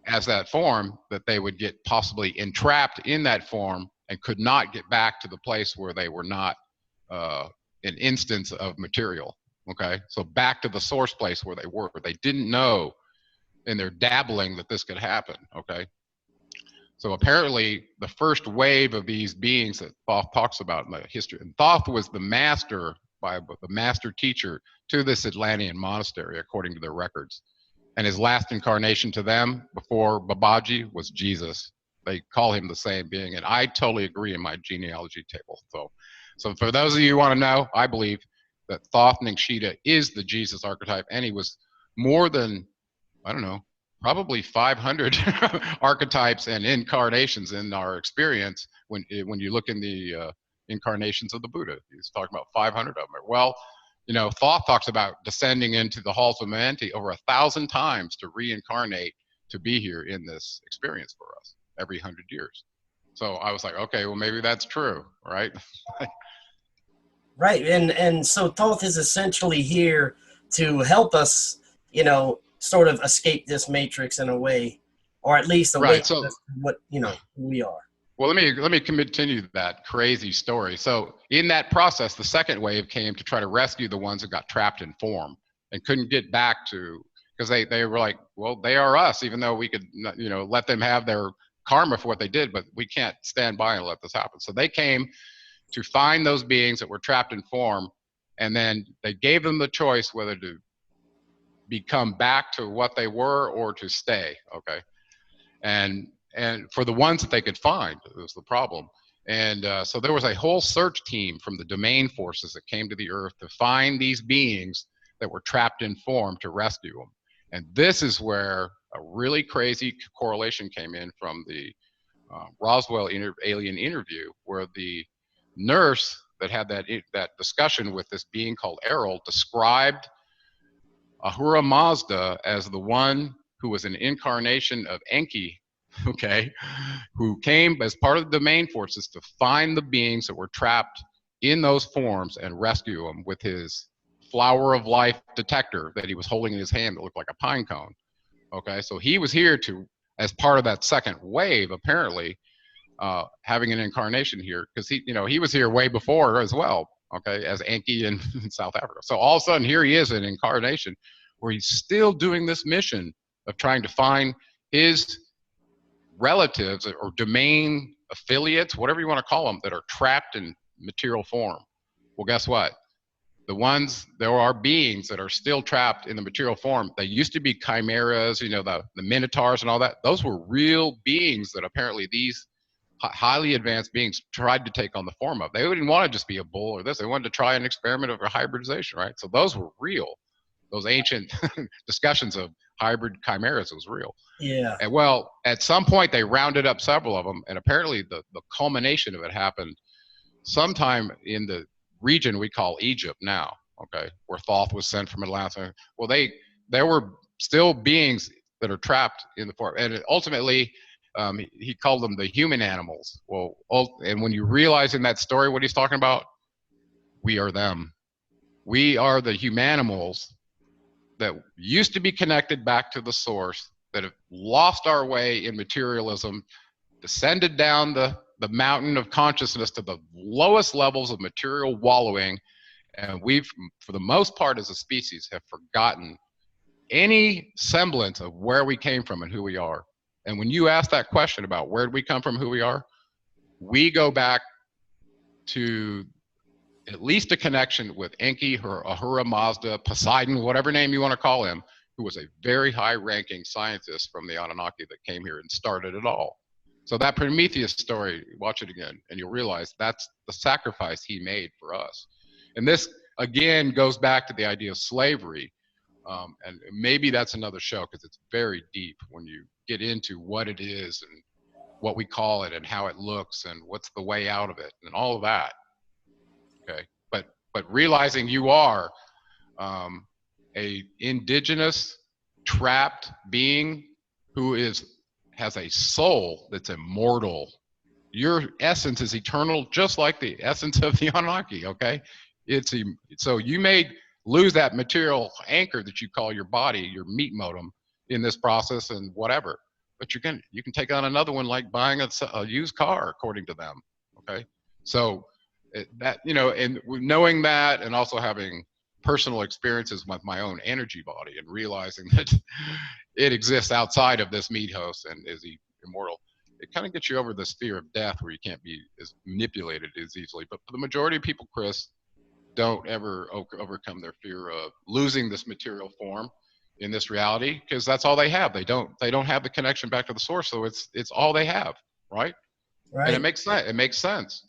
as that form, that they would get possibly entrapped in that form and could not get back to the place where they were not an instance of material, okay? So back to the source place where they were. They didn't know in their dabbling that this could happen, okay? So apparently the first wave of these beings that Thoth talks about in the history, and Thoth was the master, the master teacher to this Atlantean monastery, according to their records. And his last incarnation to them before Babaji was Jesus. They call him the same being, and I totally agree in my genealogy table. So for those of you who want to know, I believe that Thoth Ningshita is the Jesus archetype, and he was more than, I don't know, probably 500 archetypes and incarnations in our experience when you look in the incarnations of the Buddha. He's talking about 500 of them. Well, you know, Thoth talks about descending into the halls of Manti over 1,000 times to reincarnate to be here in this experience for us every 100 years. So I was like, okay, well, maybe that's true, right? Right, and so Thoth is essentially here to help us, you know, sort of escape this matrix in a way, or at least awake us to what, you know, who we are. Well, let me continue that crazy story. So in that process, the second wave came to try to rescue the ones that got trapped in form and couldn't get back to, because they were like, well, they are us, even though we could, you know, let them have their karma for what they did, but we can't stand by and let this happen. So they came to find those beings that were trapped in form, and then they gave them the choice whether to become back to what they were or to stay, okay? And for the ones that they could find, was the problem. And so there was a whole search team from the domain forces that came to the Earth to find these beings that were trapped in form to rescue them. And this is where a really crazy correlation came in from the Roswell alien interview, where the nurse that had that discussion with this being called Errol described Ahura Mazda as the one who was an incarnation of Enki, okay, who came as part of the domain forces to find the beings that were trapped in those forms and rescue them with his flower of life detector that he was holding in his hand that looked like a pine cone. Okay, so he was here to, as part of that second wave, apparently, having an incarnation here, because he was here way before as well, okay, as Enki in South Africa. So all of a sudden, here he is, an incarnation, where he's still doing this mission of trying to find his relatives or domain affiliates, whatever you want to call them, that are trapped in material form. Well, guess what? There are beings that are still trapped in the material form. They used to be chimeras, you know, the minotaurs and all that. Those were real beings that apparently these highly advanced beings tried to take on the form of. They didn't want to just be a bull or this. They wanted to try an experiment of a hybridization, right? So those were real. Those ancient discussions of hybrid chimeras was real. Yeah. And well, at some point they rounded up several of them, and apparently the culmination of it happened sometime in the region we call Egypt now, okay, where Thoth was sent from Atlanta. Well, there were still beings that are trapped in the form, and ultimately he called them the human animals. Well, and when you realize in that story what he's talking about, we are them. We are the humanimals that used to be connected back to the source, that have lost our way in materialism, descended down the mountain of consciousness to the lowest levels of material wallowing, and we've, for the most part as a species, have forgotten any semblance of where we came from and who we are. And when you ask that question about where did we come from, who we are, we go back to at least a connection with Enki, Ahura Mazda, Poseidon, whatever name you want to call him, who was a very high-ranking scientist from the Anunnaki that came here and started it all. So that Prometheus story, watch it again, and you'll realize that's the sacrifice he made for us. And this, again, goes back to the idea of slavery. And maybe that's another show, because it's very deep when you get into what it is and what we call it and how it looks and what's the way out of it and all of that. Okay, but realizing you are a indigenous trapped being who has a soul that's immortal. Your essence is eternal, just like the essence of the Anunnaki. Okay, so you may lose that material anchor that you call your body, your meat modem, in this process and whatever. But you can take on another one, like buying a used car, according to them. Okay, so that, you know, and knowing that, and also having personal experiences with my own energy body and realizing that it exists outside of this meat host and is immortal, it kind of gets you over this fear of death, where you can't be as manipulated as easily. But for the majority of people, Chris, don't ever overcome their fear of losing this material form in this reality, because that's all they have. They don't have the connection back to the source, so it's all they have, right? And it makes sense. It makes sense.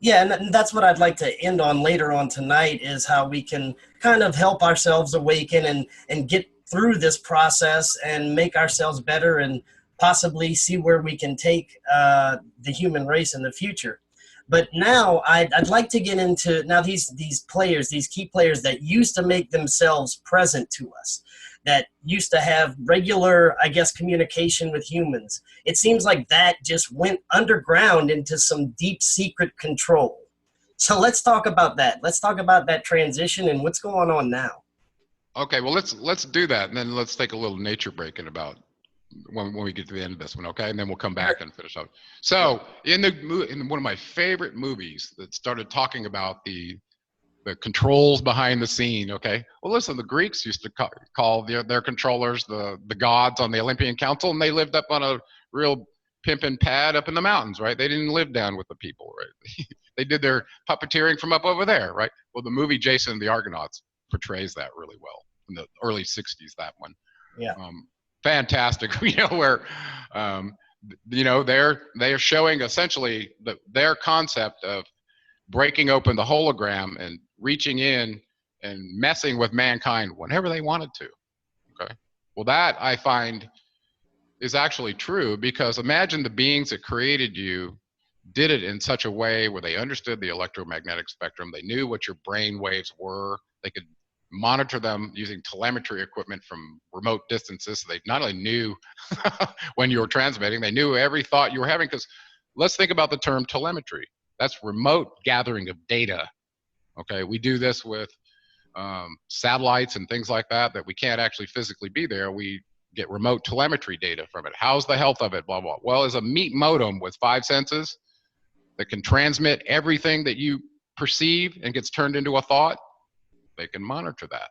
Yeah, and that's what I'd like to end on later on tonight, is how we can kind of help ourselves awaken and get through this process and make ourselves better, and possibly see where we can take the human race in the future. But now I'd like to get into now these players, these key players that used to make themselves present to us, that used to have regular, I guess, communication with humans. It seems like that just went underground into some deep secret control. So let's talk about that. Let's talk about that transition and what's going on now. Okay, well, let's do that, and then let's take a little nature break in about when we get to the end of this one, okay? And then we'll come back and finish up. So in one of my favorite movies that started talking about the controls behind the scene, okay? Well, listen, the Greeks used to call their controllers the gods on the Olympian Council, and they lived up on a real pimpin' pad up in the mountains, right? They didn't live down with the people, right? They did their puppeteering from up over there, right? Well, the movie Jason and the Argonauts portrays that really well in the early 60s, that one. Yeah. Fantastic, you know, where, you know, they're showing essentially their concept of breaking open the hologram and reaching in and messing with mankind whenever they wanted to. Okay, well, that I find is actually true, because imagine the beings that created you did it in such a way where they understood the electromagnetic spectrum. They knew what your brain waves were. They could monitor them using telemetry equipment from remote distances. So they not only knew when you were transmitting, they knew every thought you were having. Because let's think about the term telemetry. That's remote gathering of data. Okay, we do this with satellites and things like that we can't actually physically be there. We get remote telemetry data from it. How's the health of it, blah, blah. Well, as a meat modem with 5 senses that can transmit everything that you perceive and gets turned into a thought, they can monitor that.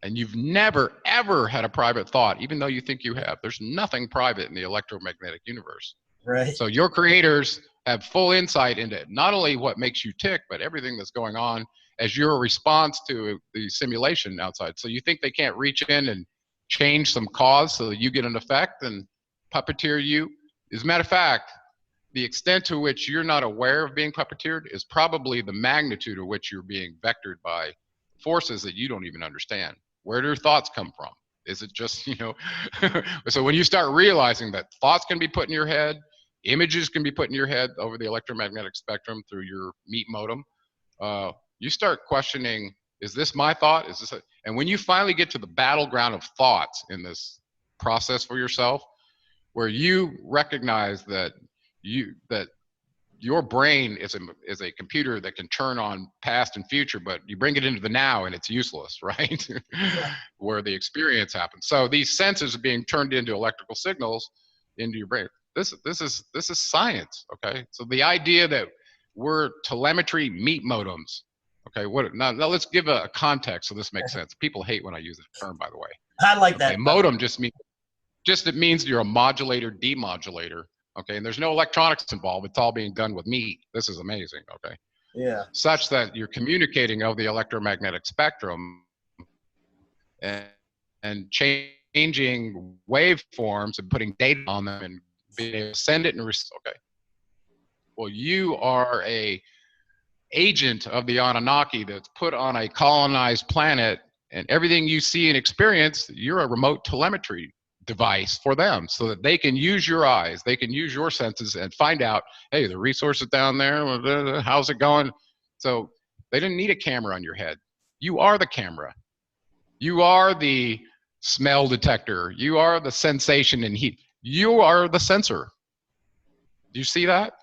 and you've never, ever had a private thought, even though you think you have. There's nothing private in the electromagnetic universe. Right. So your creators have full insight into not only what makes you tick, but everything that's going on as your response to the simulation outside. So you think they can't reach in and change some cause so that you get an effect and puppeteer you? As a matter of fact, the extent to which you're not aware of being puppeteered is probably the magnitude of which you're being vectored by forces that you don't even understand. Where do your thoughts come from? Is it just, so when you start realizing that thoughts can be put in your head, images can be put in your head over the electromagnetic spectrum through your meat modem, you start questioning, is this my thought? Is this and when you finally get to the battleground of thoughts in this process for yourself, where you recognize that your brain is a computer that can turn on past and future, but you bring it into the now and it's useless, right? Where the experience happens. So these senses are being turned into electrical signals into your brain. This is science, okay? So the idea that we're telemetry meat modems, okay? Now let's give a context so this makes sense. People hate when I use the term, by the way. I like that. Modem it means you're a modulator, demodulator, okay? And there's no electronics involved. It's all being done with meat. This is amazing, okay? Yeah. Such that you're communicating over the electromagnetic spectrum and changing waveforms and putting data on them and being able to send it and okay. Well, you are a agent of the Anunnaki that's put on a colonized planet, and everything you see and experience, you're a remote telemetry device for them so that they can use your eyes, they can use your senses and find out, hey, the resources down there, how's it going? So they didn't need a camera on your head. You are the camera. You are the smell detector. You are the sensation and heat. You are the sensor. Do you see that?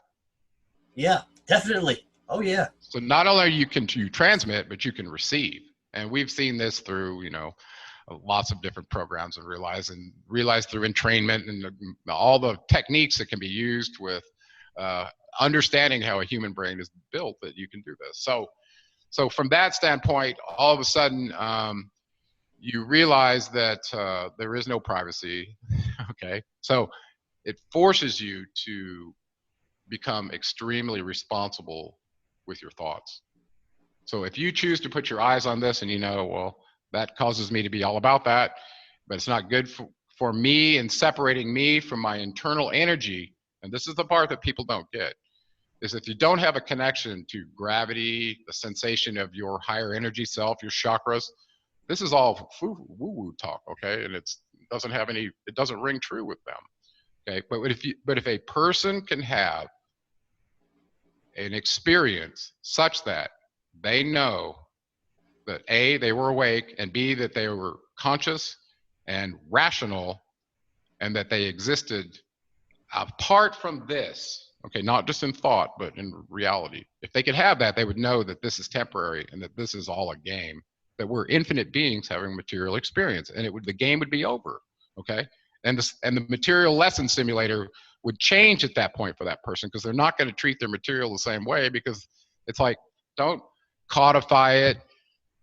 Yeah, definitely. Oh yeah. So not only you transmit, but you can receive. And we've seen this through, lots of different programs and realize through entrainment and all the techniques that can be used with understanding how a human brain is built, that you can do this. So from that standpoint, all of a sudden, you realize that there is no privacy, okay? So it forces you to become extremely responsible with your thoughts. So if you choose to put your eyes on this and well, that causes me to be all about that, but it's not good for me and separating me from my internal energy, and this is the part that people don't get, is if you don't have a connection to gravity, the sensation of your higher energy self, your chakras, this is all woo-woo talk, okay? And it doesn't ring true with them, okay? But if a person can have an experience such that they know that A, they were awake, and B, that they were conscious and rational, and that they existed apart from this, okay, not just in thought, but in reality. If they could have that, they would know that this is temporary and that this is all a game, that we're infinite beings having material experience, and the game would be over, okay? And the material lesson simulator would change at that point for that person, because they're not going to treat their material the same way, because it's like, don't codify it,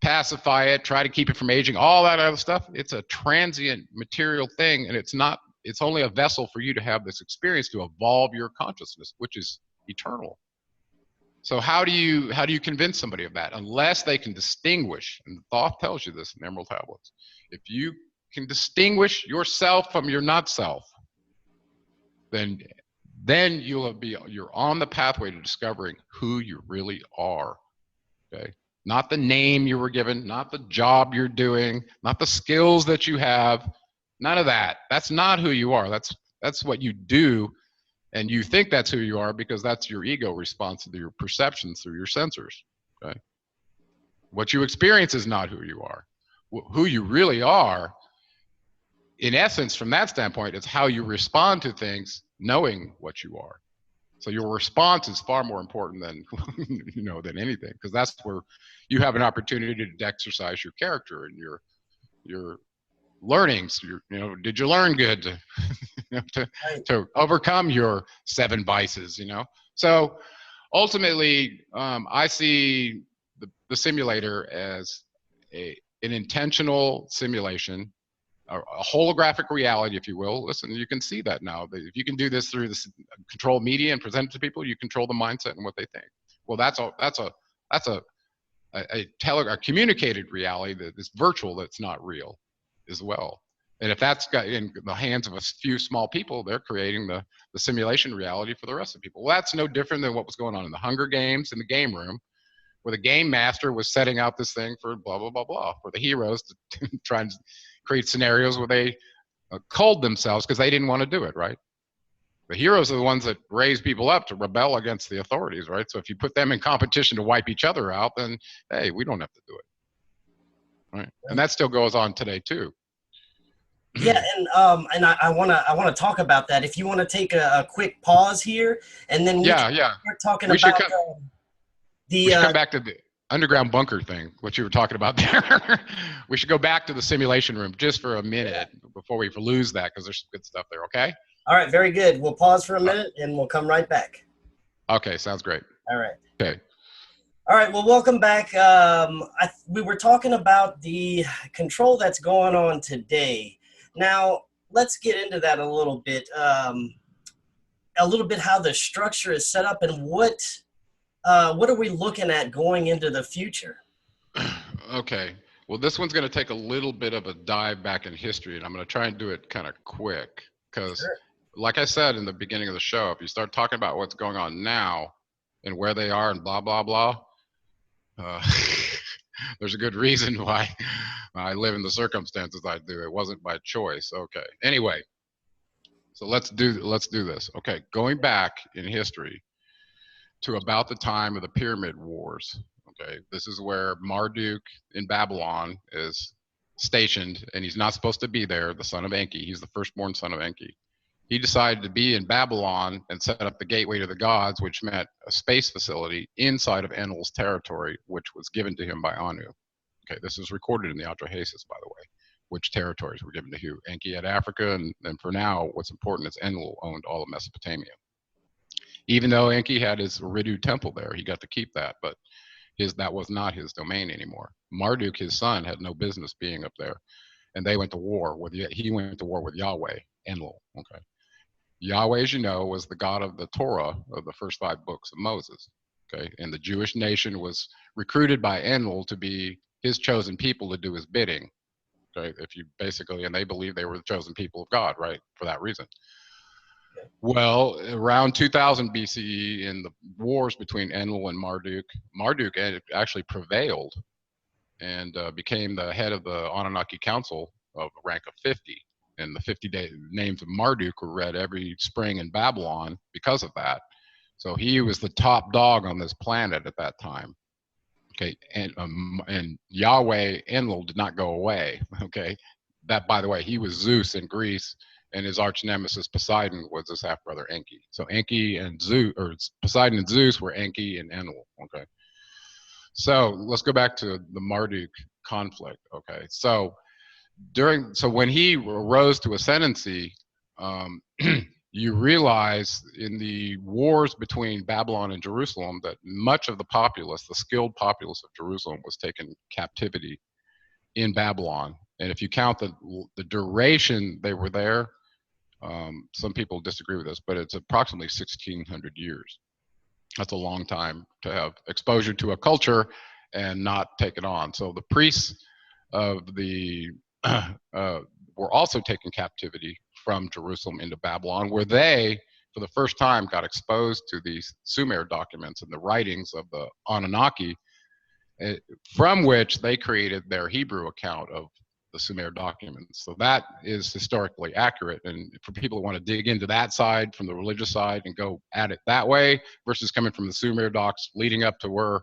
pacify it, try to keep it from aging, all that other stuff. It's a transient material thing, and it's only a vessel for you to have this experience to evolve your consciousness, which is eternal. So how do you convince somebody of that? Unless they can distinguish, and the Thoth tells you this in Emerald Tablets, if you can distinguish yourself from your not self, then you're on the pathway to discovering who you really are, okay? Not the name you were given, not the job you're doing, not the skills that you have, none of that. That's not who you are. That's what you do, and you think that's who you are because that's your ego response to your perceptions through your sensors, okay? What you experience is not who you are. Who you really are, in essence, from that standpoint, is how you respond to things knowing what you are. So your response is far more important than than anything, because that's where you have an opportunity to exercise your character and your learnings. Did you learn good to overcome your 7 vices? So ultimately, I see the simulator as an intentional simulation, a holographic reality, if you will. Listen, you can see that now. If you can do this through this control media and present it to people, you control the mindset and what they think. Well, that's a communicated reality that is virtual, that's not real as well. And if that's got in the hands of a few small people, they're creating the simulation reality for the rest of people. Well, that's no different than what was going on in the Hunger Games in the game room, where the game master was setting out this thing for blah, blah, blah, blah, for the heroes to try and create scenarios where they culled themselves because they didn't want to do it, right? The heroes are the ones that raise people up to rebel against the authorities, right? So if you put them in competition to wipe each other out, then, hey, we don't have to do it, right? And that still goes on today, too. Yeah, and I wanna talk about that. If you want to take a quick pause here, and then we start talking about we should come back to the underground bunker thing, what you were talking about there. We should go back to the simulation room just for a minute before we lose that, because there's some good stuff there. Okay. All right. Very good. We'll pause for a minute, and we'll come right back. Okay. Sounds great. All right. Okay. All right. Well, welcome back. We were talking about the control that's going on today. Now, let's get into that a little bit how the structure is set up, and what are we looking at going into the future? Okay. Well, this one's going to take a little bit of a dive back in history, and I'm going to try and do it kind of quick because, like I said in the beginning of the show, if you start talking about what's going on now and where they are and blah, blah, blah, there's a good reason why I live in the circumstances I do. It wasn't by choice. Okay. Anyway, so let's do this. Okay. Going back in history to about the time of the Pyramid Wars. Okay. This is where Marduk in Babylon is stationed, and he's not supposed to be there, the son of Enki. He's the firstborn son of Enki. He decided to be in Babylon and set up the gateway to the gods, which meant a space facility inside of Enlil's territory, which was given to him by Anu. Okay, this is recorded in the Atrahasis, by the way, which territories were given to who. Enki had Africa, and for now, what's important is Enlil owned all of Mesopotamia. Even though Enki had his Eridu temple there, he got to keep that, but that was not his domain anymore. Marduk, his son, had no business being up there, and he went to war with Yahweh, Enlil. Okay. Yahweh, as you know, was the God of the Torah, of the first 5 books of Moses. Okay, and the Jewish nation was recruited by Enlil to be his chosen people to do his bidding. Okay, and they believed they were the chosen people of God, right? For that reason. Well, around 2000 BCE, in the wars between Enlil and Marduk actually prevailed and became the head of the Anunnaki Council of a rank of 50. And the 50 names of Marduk were read every spring in Babylon because of that. So he was the top dog on this planet at that time. Okay, and Yahweh Enlil did not go away. Okay, that, by the way, he was Zeus in Greece, and his arch nemesis Poseidon was his half brother Enki. So Enki and Zeus, or Poseidon and Zeus, were Enki and Enlil. Okay, so let's go back to the Marduk conflict. Okay, so when he rose to ascendancy, you realize in the wars between Babylon and Jerusalem that much of the populace, the skilled populace of Jerusalem, was taken captivity in Babylon. And if you count the duration they were there, some people disagree with this, but it's approximately 1,600 years. That's a long time to have exposure to a culture and not take it on. So the priests of the were also taken captivity from Jerusalem into Babylon, where they, for the first time, got exposed to these Sumer documents and the writings of the Anunnaki, from which they created their Hebrew account of the Sumer documents. So that is historically accurate. And for people who want to dig into that side, from the religious side, and go at it that way, versus coming from the Sumer docs leading up to where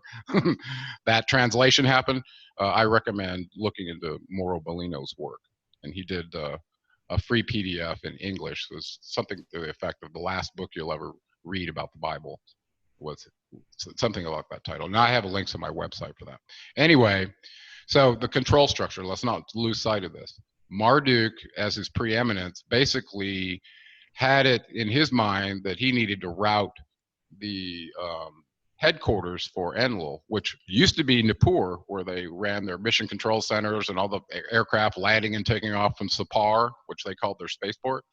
that translation happened, I recommend looking into Mauro Bellino's work. And he did a free PDF in English. It was something to the effect of the last book you'll ever read about the Bible, was something like that title. And I have links on my website for that. Anyway, so the control structure, let's not lose sight of this. Marduk, as his preeminence, basically had it in his mind that he needed to route the headquarters for Enlil, which used to be Nippur, where they ran their mission control centers and all the aircraft landing and taking off from Sapar, which they called their spaceport.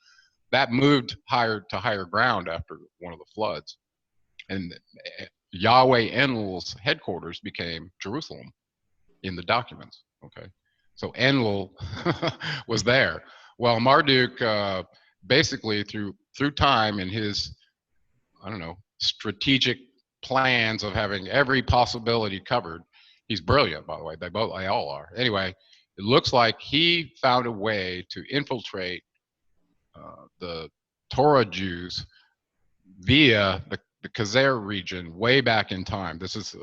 That moved higher to higher ground after one of the floods. And Yahweh Enlil's headquarters became Jerusalem in the documents, okay? So Enlil was there. Well, Marduk, basically through time and his, I don't know, strategic plans of having every possibility covered. He's brilliant, by the way. They all are. Anyway, it looks like he found a way to infiltrate the Torah Jews via the Khazar region way back in time. This is,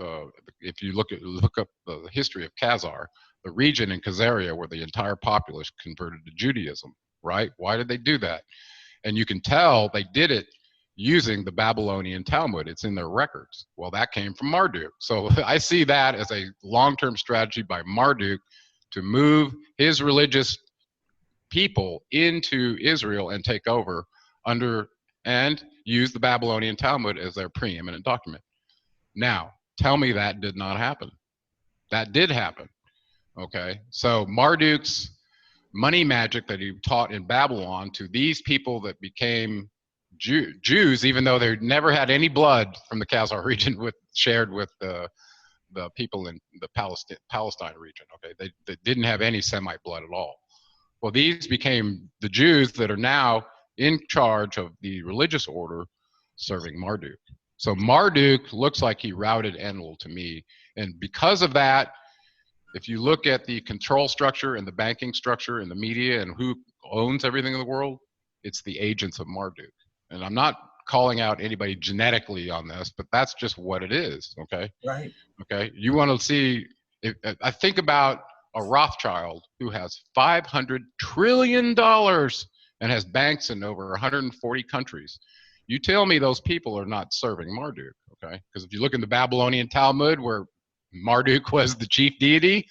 if you look up the history of Khazar, the region in Khazaria where the entire populace converted to Judaism, right? Why did they do that? And you can tell they did it using the Babylonian Talmud. It's in their records. Well, that came from Marduk. So I see that as a long-term strategy by Marduk to move his religious people into Israel and take over under and use the Babylonian Talmud as their preeminent document. Now, tell me that did not happen. That did happen. Okay, so Marduk's money magic that he taught in Babylon to these people that became Jews, even though they never had any blood from the Khazar region shared with the people in the Palestine region. Okay, they didn't have any Semite blood at all. Well, these became the Jews that are now in charge of the religious order serving Marduk. So Marduk looks like he routed Enlil to me, and because of that, if you look at the control structure and the banking structure and the media and who owns everything in the world, it's the agents of Marduk. And I'm not calling out anybody genetically on this, but that's just what it is, okay? Right. Okay, you want to see, I think about a Rothschild who has $500 trillion and has banks in over 140 countries. You tell me those people are not serving Marduk, okay? Because if you look in the Babylonian Talmud where Marduk was the chief deity,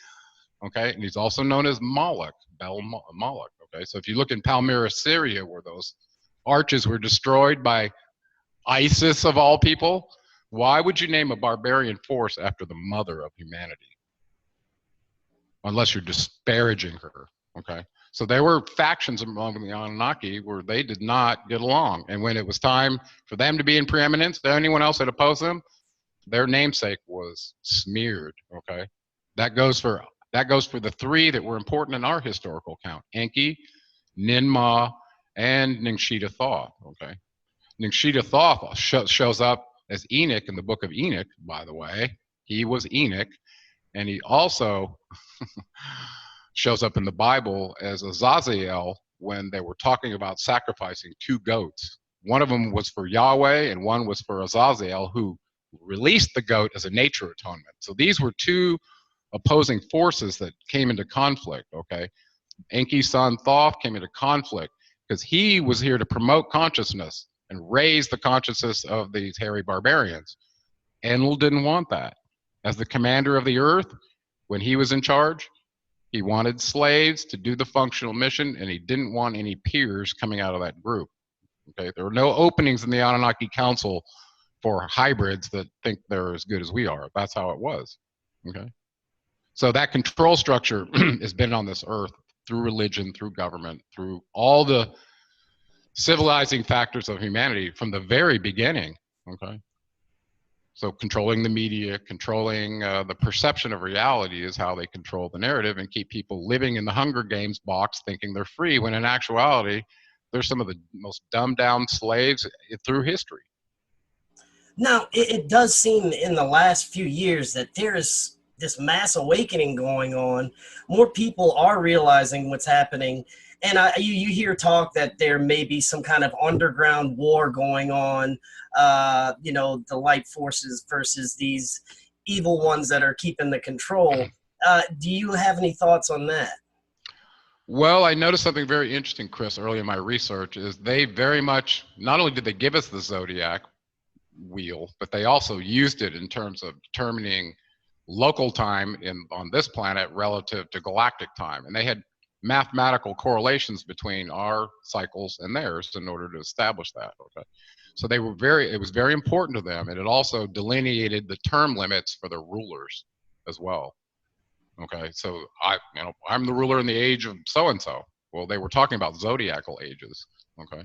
okay, and he's also known as Moloch, Moloch, okay? So if you look in Palmyra, Syria, where those arches were destroyed by ISIS of all people, why would you name a barbarian force after the mother of humanity? Unless you're disparaging her, okay? So there were factions among the Anunnaki where they did not get along. And when it was time for them to be in preeminence, anyone else that opposed them, their namesake was smeared, okay? That goes for the three that were important in our historical account: Enki, Ninmah, and Ningshita Thoth, okay? Ningshita Thoth shows up as Enoch in the book of Enoch, by the way. He was Enoch, and he also shows up in the Bible as Azazel when they were talking about sacrificing two goats. One of them was for Yahweh, and one was for Azazel, who released the goat as a nature atonement. So these were two opposing forces that came into conflict, okay? Enki's son Thoth came into conflict because he was here to promote consciousness and raise the consciousness of these hairy barbarians. Enlil didn't want that. As the commander of the earth, when he was in charge, he wanted slaves to do the functional mission, and he didn't want any peers coming out of that group. Okay, there were no openings in the Anunnaki Council for hybrids that think they're as good as we are. That's how it was. Okay, so that control structure has been on this earth through religion, through government, through all the civilizing factors of humanity from the very beginning. Okay, so controlling the media, controlling the perception of reality is how they control the narrative and keep people living in the Hunger Games box thinking they're free, when in actuality, they're some of the most dumbed down slaves through history. Now, it does seem in the last few years that there is this mass awakening going on. More people are realizing what's happening. And you hear talk that there may be some kind of underground war going on, you know, the light forces versus these evil ones that are keeping the control. Do you have any thoughts on that? Well, I noticed something very interesting, Chris, early in my research, is they very much, not only did they give us the zodiac wheel, but they also used it in terms of determining local time on this planet relative to galactic time. And they had mathematical correlations between our cycles and theirs in order to establish that. Okay, So they were it was very important to them, and it also delineated the term limits for the rulers as well. Okay, so I'm the ruler in the age of so and so. Well, they were talking about zodiacal ages. Okay,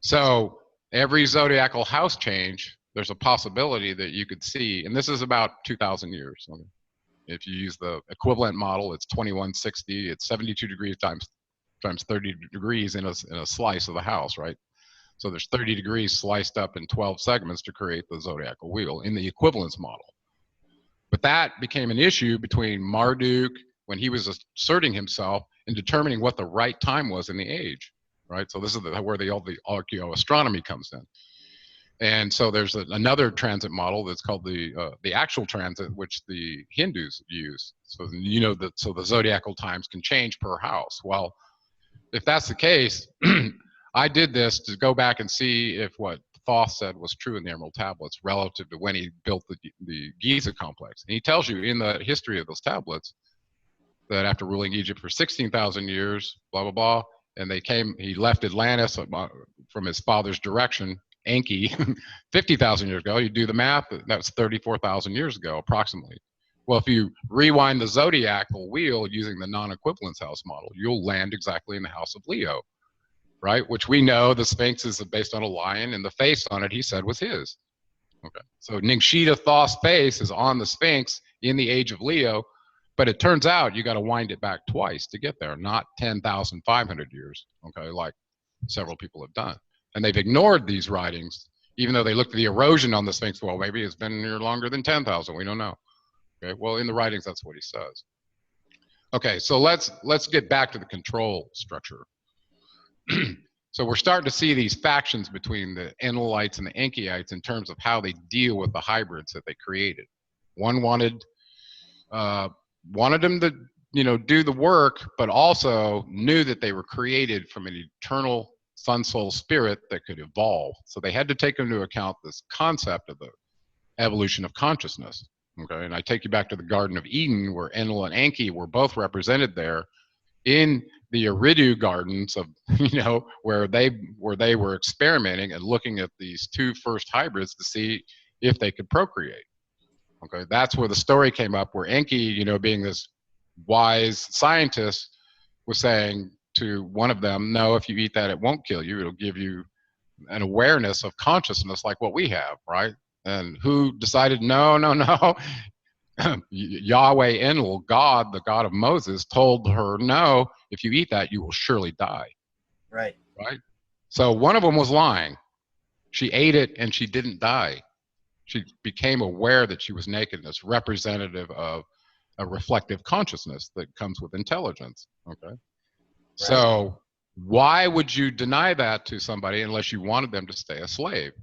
so every zodiacal house change, there's a possibility that you could see, and this is about 2,000 years. Okay? If you use the equivalent model, it's 2160. It's 72 degrees times 30 degrees in a slice of the house, right? So there's 30 degrees sliced up in 12 segments to create the zodiacal wheel in the equivalence model. But that became an issue between Marduk when he was asserting himself and determining what the right time was in the age, right? So this is where the archaeoastronomy comes in. And so there's another transit model that's called the actual transit, which the Hindus use. So so the zodiacal times can change per house. Well, if that's the case, I did this to go back and see if what Thoth said was true in the Emerald Tablets relative to when he built the Giza complex. And he tells you in the history of those tablets that after ruling Egypt for 16,000 years, blah, blah, blah, and he left Atlantis from his father's direction, Enki, 50,000 years ago. You do the math, that's 34,000 years ago, approximately. Well, if you rewind the zodiacal wheel using the non-equivalence house model, you'll land exactly in the house of Leo, right? Which we know the Sphinx is based on a lion, and the face on it, he said, was his. Okay, so Ningshita Thoth's face is on the Sphinx in the age of Leo, but it turns out you got to wind it back twice to get there, not 10,500 years, okay, like several people have done. And they've ignored these writings, even though they looked at the erosion on the Sphinx. Well, maybe it's been here longer than 10,000, we don't know. Okay, well, in the writings, that's what he says. Okay, so let's get back to the control structure. So we're starting to see these factions between the Enlilites and the Enkyites in terms of how they deal with the hybrids that they created. One wanted them to, do the work, but also knew that they were created from an eternal sun soul spirit that could evolve. So they had to take into account this concept of the evolution of consciousness. Okay, and I take you back to the Garden of Eden, where Enlil and Enki were both represented there in the Eridu gardens of, where they were experimenting and looking at these two first hybrids to see if they could procreate. Okay, that's where the story came up, where Enki, being this wise scientist, was saying to one of them, no, if you eat that, it won't kill you. It'll give you an awareness of consciousness like what we have, right? And who decided, no. Yahweh Enlil, God, the God of Moses, told her, no, if you eat that, you will surely die. Right. Right? So one of them was lying. She ate it and she didn't die. She became aware that she was naked, as representative of a reflective consciousness that comes with intelligence. Okay. Right. So why would you deny that to somebody unless you wanted them to stay a slave?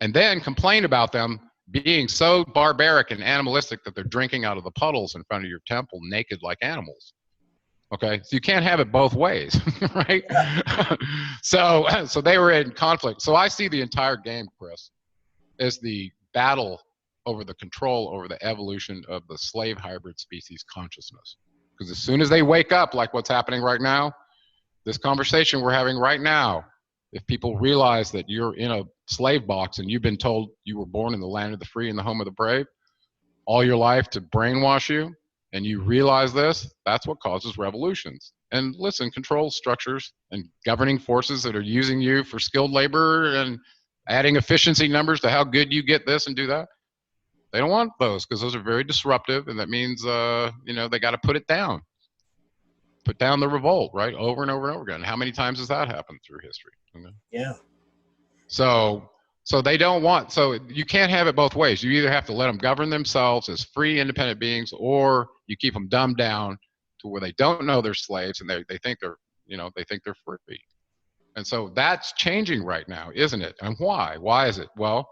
And then complain about them being so barbaric and animalistic that they're drinking out of the puddles in front of your temple naked like animals. Okay, so you can't have it both ways, right? Yeah. So they were in conflict. So I see the entire game, Chris, as the battle over the control over the evolution of the slave hybrid species consciousness. Because as soon as they wake up, like what's happening right now, this conversation we're having right now, if people realize that you're in a slave box and you've been told you were born in the land of the free and the home of the brave all your life to brainwash you, and you realize this, that's what causes revolutions. And listen, control structures and governing forces that are using you for skilled labor and adding efficiency numbers to how good you get this and do that, they don't want those, because those are very disruptive, and that means they got to put it down. Put down the revolt, right? Over and over and over again. How many times has that happened through history? Okay. Yeah. So they don't want, so you can't have it both ways. You either have to let them govern themselves as free, independent beings, or you keep them dumbed down to where they don't know they're slaves and they think they're, they think they're free. And so that's changing right now, isn't it? And why? Why is it? Well,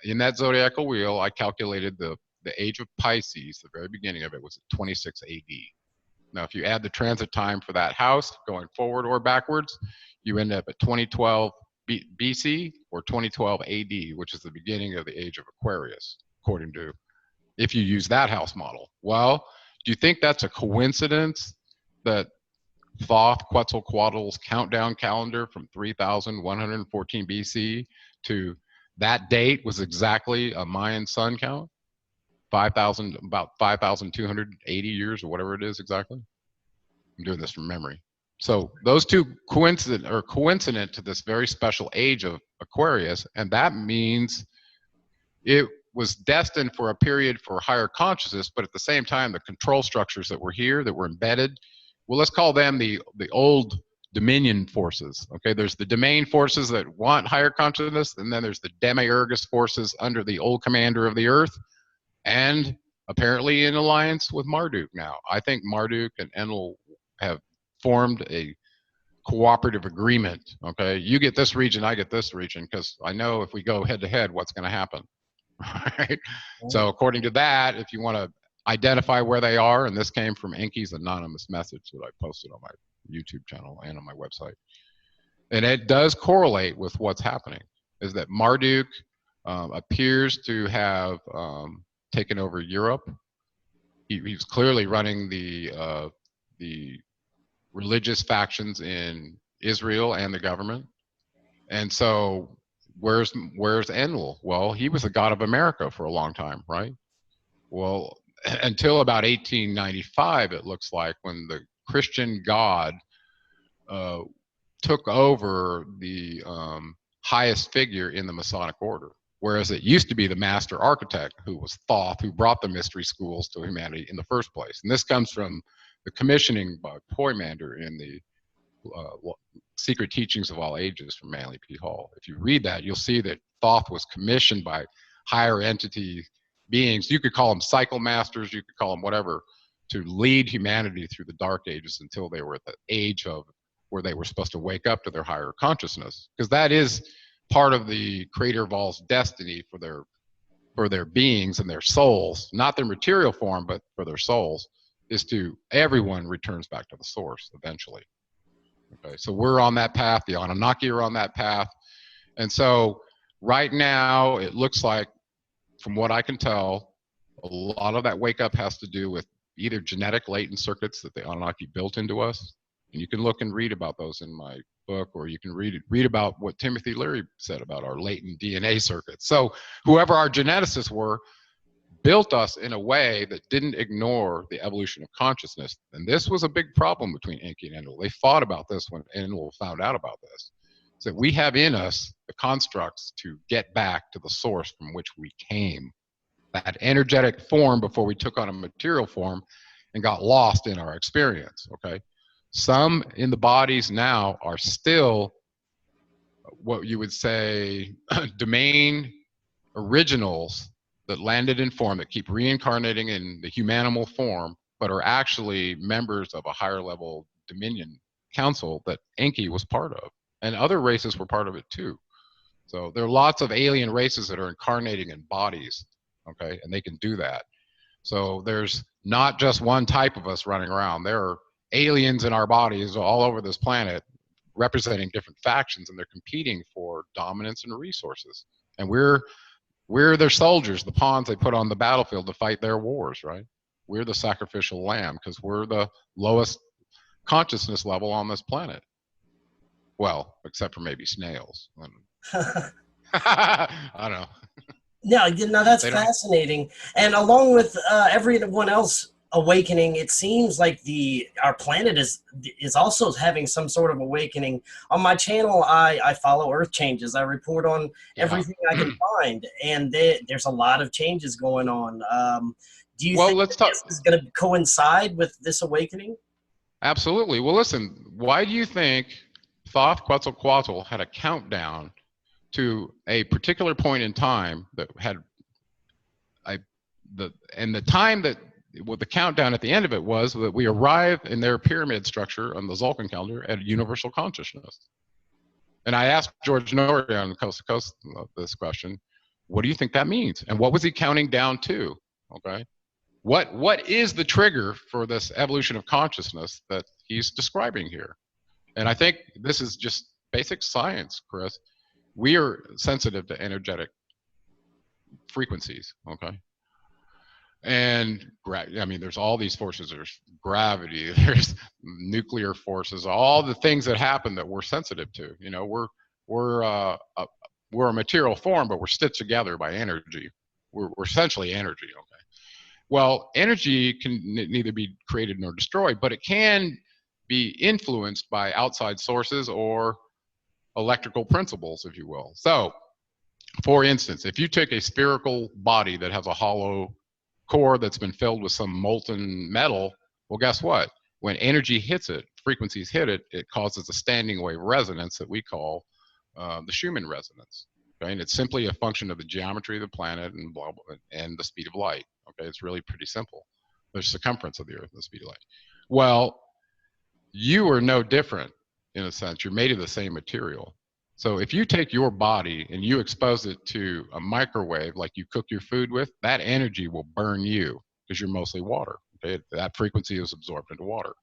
in that zodiacal wheel, I calculated the age of Pisces, the very beginning of it was at 26 AD. Now, if you add the transit time for that house going forward or backwards, you end up at 2012 BC or 2012 AD, which is the beginning of the age of Aquarius, according to, if you use that house model. Well, do you think that's a coincidence that Thoth Quetzalcoatl's countdown calendar from 3114 BC to that date was exactly a Mayan sun count, 5,000, about 5,280 years or whatever it is exactly. I'm doing this from memory. So those two coincident to this very special age of Aquarius, and that means it was destined for a period for higher consciousness, but at the same time, the control structures that were here, that were embedded, well, let's call them the old dominion forces. Okay, there's the domain forces that want higher consciousness, and then there's the demiurgus forces under the old commander of the earth, and apparently in alliance with Marduk now. I think Marduk and Enlil have formed a cooperative agreement. Okay, you get this region, I get this region, because I know if we go head to head, what's going to happen. Right? So according to that, if you want to identify where they are, and this came from Enki's anonymous message that I posted on my YouTube channel and on my website, and it does correlate with what's happening, is that Marduk appears to have taken over Europe. He's clearly running the religious factions in Israel and the government. And so where's Enlil? Well, he was the god of America for a long time, right? Well, until about 1895, it looks like, when the Christian god took over the highest figure in the Masonic order. Whereas it used to be the master architect, who was Thoth, who brought the mystery schools to humanity in the first place. And this comes from the commissioning by Poymander in the Secret Teachings of All Ages from Manly P. Hall. If you read that, you'll see that Thoth was commissioned by higher entity beings. You could call them cycle masters, you could call them whatever, to lead humanity through the dark ages until they were at the age of where they were supposed to wake up to their higher consciousness. Because that is part of the Creator of All's destiny for their beings and their souls, not their material form, but for their souls, is to everyone returns back to the source eventually. Okay, so we're on that path. The Anunnaki are on that path. And so right now, it looks like, from what I can tell, a lot of that wake up has to do with either genetic latent circuits that the Anunnaki built into us. And you can look and read about those in my book, or you can read about what Timothy Leary said about our latent DNA circuits. So whoever our geneticists were built us in a way that didn't ignore the evolution of consciousness. And this was a big problem between Enki and Enlil. They fought about this when Enlil found out about this. So we have in us the constructs to get back to the source from which we came, that energetic form before we took on a material form and got lost in our experience. Okay, some in the bodies now are still what you would say domain originals that landed in form, that keep reincarnating in the humanimal form, but are actually members of a higher level dominion council that Enki was part of. And other races were part of it too. So there are lots of alien races that are incarnating in bodies, okay, and they can do that. So there's not just one type of us running around. There are aliens in our bodies all over this planet representing different factions, and they're competing for dominance and resources. And we're their soldiers, the pawns they put on the battlefield to fight their wars, right? We're the sacrificial lamb because we're the lowest consciousness level on this planet. Well, except for maybe snails. I don't know. No, that's fascinating. And along with everyone else awakening, it seems like our planet is also having some sort of awakening. On my channel, I follow Earth Changes. I report on everything I can find, and there's a lot of changes going on. Do you think this is going to coincide with this awakening? Absolutely. Well, listen, why do you think Thoth Quetzalcoatl had a countdown to a particular point in time that had the time that what the countdown at the end of it was that we arrive in their pyramid structure on the Zolkin calendar at universal consciousness. And I asked George Norrie on Coast to Coast this question, what do you think that means? And what was he counting down to? Okay. What is the trigger for this evolution of consciousness that he's describing here? And I think this is just basic science, Chris. We are sensitive to energetic frequencies, okay? And I mean, there's all these forces. There's gravity, there's nuclear forces, all the things that happen that we're sensitive to. You know, when we're a material form, but we're stitched together by energy. We're essentially energy, okay? Well, energy can neither be created nor destroyed, but it can be influenced by outside sources or electrical principles, if you will. So, for instance, if you take a spherical body that has a hollow core that's been filled with some molten metal, well, guess what? When energy hits it, frequencies hit it, it causes a standing wave resonance that we call the Schumann resonance. Okay, and it's simply a function of the geometry of the planet and blah, blah, and the speed of light. Okay, it's really pretty simple. The circumference of the Earth and the speed of light. Well, you are no different in a sense. You're made of the same material. So if you take your body and you expose it to a microwave like you cook your food with, that energy will burn you because you're mostly water. Okay? That frequency is absorbed into water.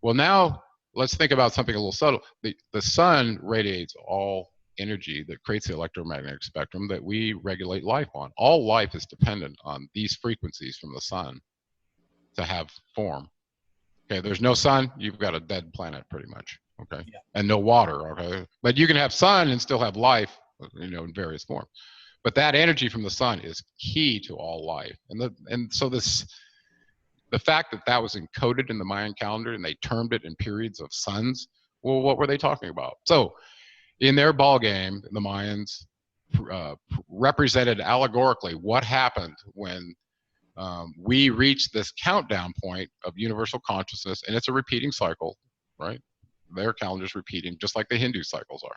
Well, now let's think about something a little subtle. The sun radiates all energy that creates the electromagnetic spectrum that we regulate life on. All life is dependent on these frequencies from the sun to have form. Okay, there's no sun, you've got a dead planet pretty much. Okay, yeah. And no water. Okay, but you can have sun and still have life, you know, in various forms. But that energy from the sun is key to all life. And so the fact that that was encoded in the Mayan calendar and they termed it in periods of suns, well, what were they talking about? So in their ball game, the Mayans represented allegorically what happened when we reach this countdown point of universal consciousness, and it's a repeating cycle, right? Their calendar's repeating, just like the Hindu cycles are.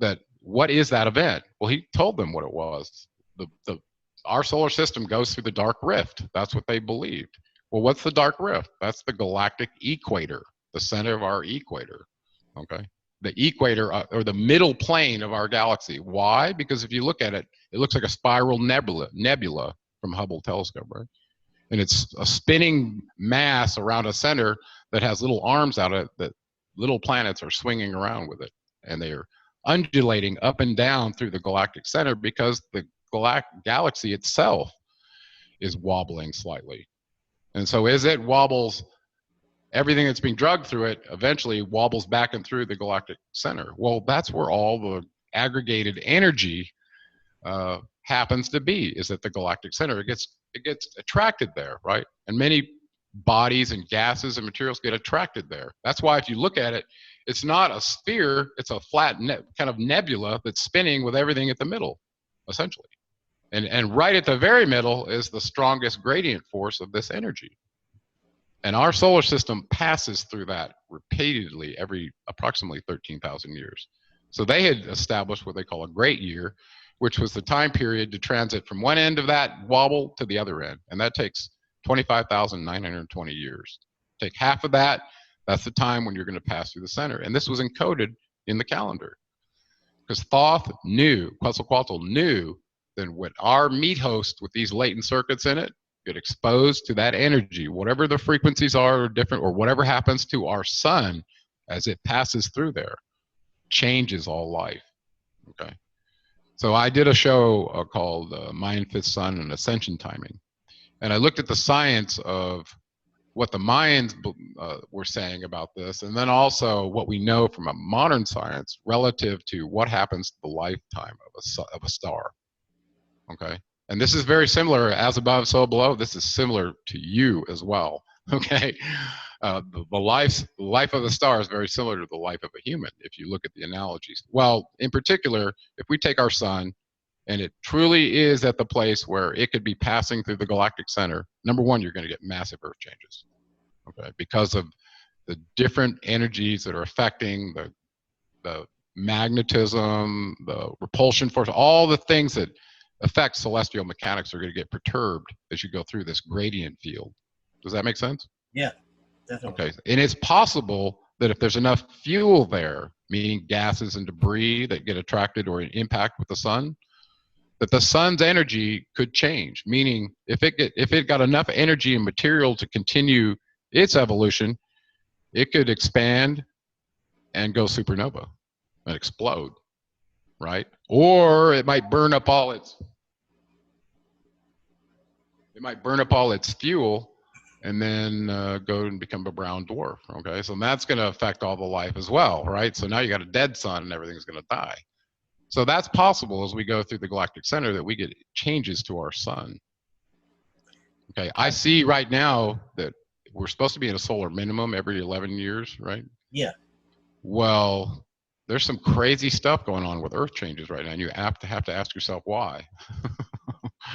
That what is that event? Well, he told them what it was. Our solar system goes through the dark rift. That's what they believed. Well, what's the dark rift? That's the galactic equator, the center of our equator. Okay, the equator or the middle plane of our galaxy. Why? Because if you look at it, it looks like a spiral nebula from Hubble telescope, right? And it's a spinning mass around a center that has little arms out of it that little planets are swinging around with it, and they are undulating up and down through the galactic center because the galaxy itself is wobbling slightly. And so as it wobbles, everything that's being drugged through it eventually wobbles back and through the galactic center. Well, that's where all the aggregated energy happens to be, is at the galactic center. It gets attracted there, right? And many bodies and gases and materials get attracted there. That's why if you look at it, it's not a sphere, it's a flat kind of nebula that's spinning with everything at the middle, essentially. And right at the very middle is the strongest gradient force of this energy. And our solar system passes through that repeatedly every approximately 13,000 years. So they had established what they call a great year, which was the time period to transit from one end of that wobble to the other end. And that takes 25,920 years. Take half of that, that's the time when you're going to pass through the center. And this was encoded in the calendar. Because Thoth knew, Quetzalcoatl knew, that when our meat host with these latent circuits in it get exposed to that energy, whatever the frequencies are different, or whatever happens to our sun as it passes through there, changes all life. Okay. So I did a show called Mayan Fifth Sun and Ascension Timing. And I looked at the science of what the Mayans were saying about this, and then also what we know from a modern science relative to what happens to the lifetime of a star. Okay, and this is very similar, as above, so below. This is similar to you as well. Okay, the life of the star is very similar to the life of a human if you look at the analogies. Well, in particular, if we take our sun, and it truly is at the place where it could be passing through the galactic center, number one, you're going to get massive Earth changes, okay, because of the different energies that are affecting the magnetism, the repulsion force, all the things that affect celestial mechanics are going to get perturbed as you go through this gradient field. Does that make sense? Yeah, definitely. Okay, and it's possible that if there's enough fuel there, meaning gases and debris that get attracted or impact with the sun, that the sun's energy could change. Meaning, if it got enough energy and material to continue its evolution, it could expand and go supernova and explode, right? Or it might burn up all its fuel and then go and become a brown dwarf. Okay, so that's going to affect all the life as well, right? So now you got a dead sun and everything's going to die. So that's possible as we go through the galactic center that we get changes to our sun. Okay, I see right now that we're supposed to be at a solar minimum every 11 years, right? Yeah. Well, there's some crazy stuff going on with Earth changes right now, and you have to ask yourself why.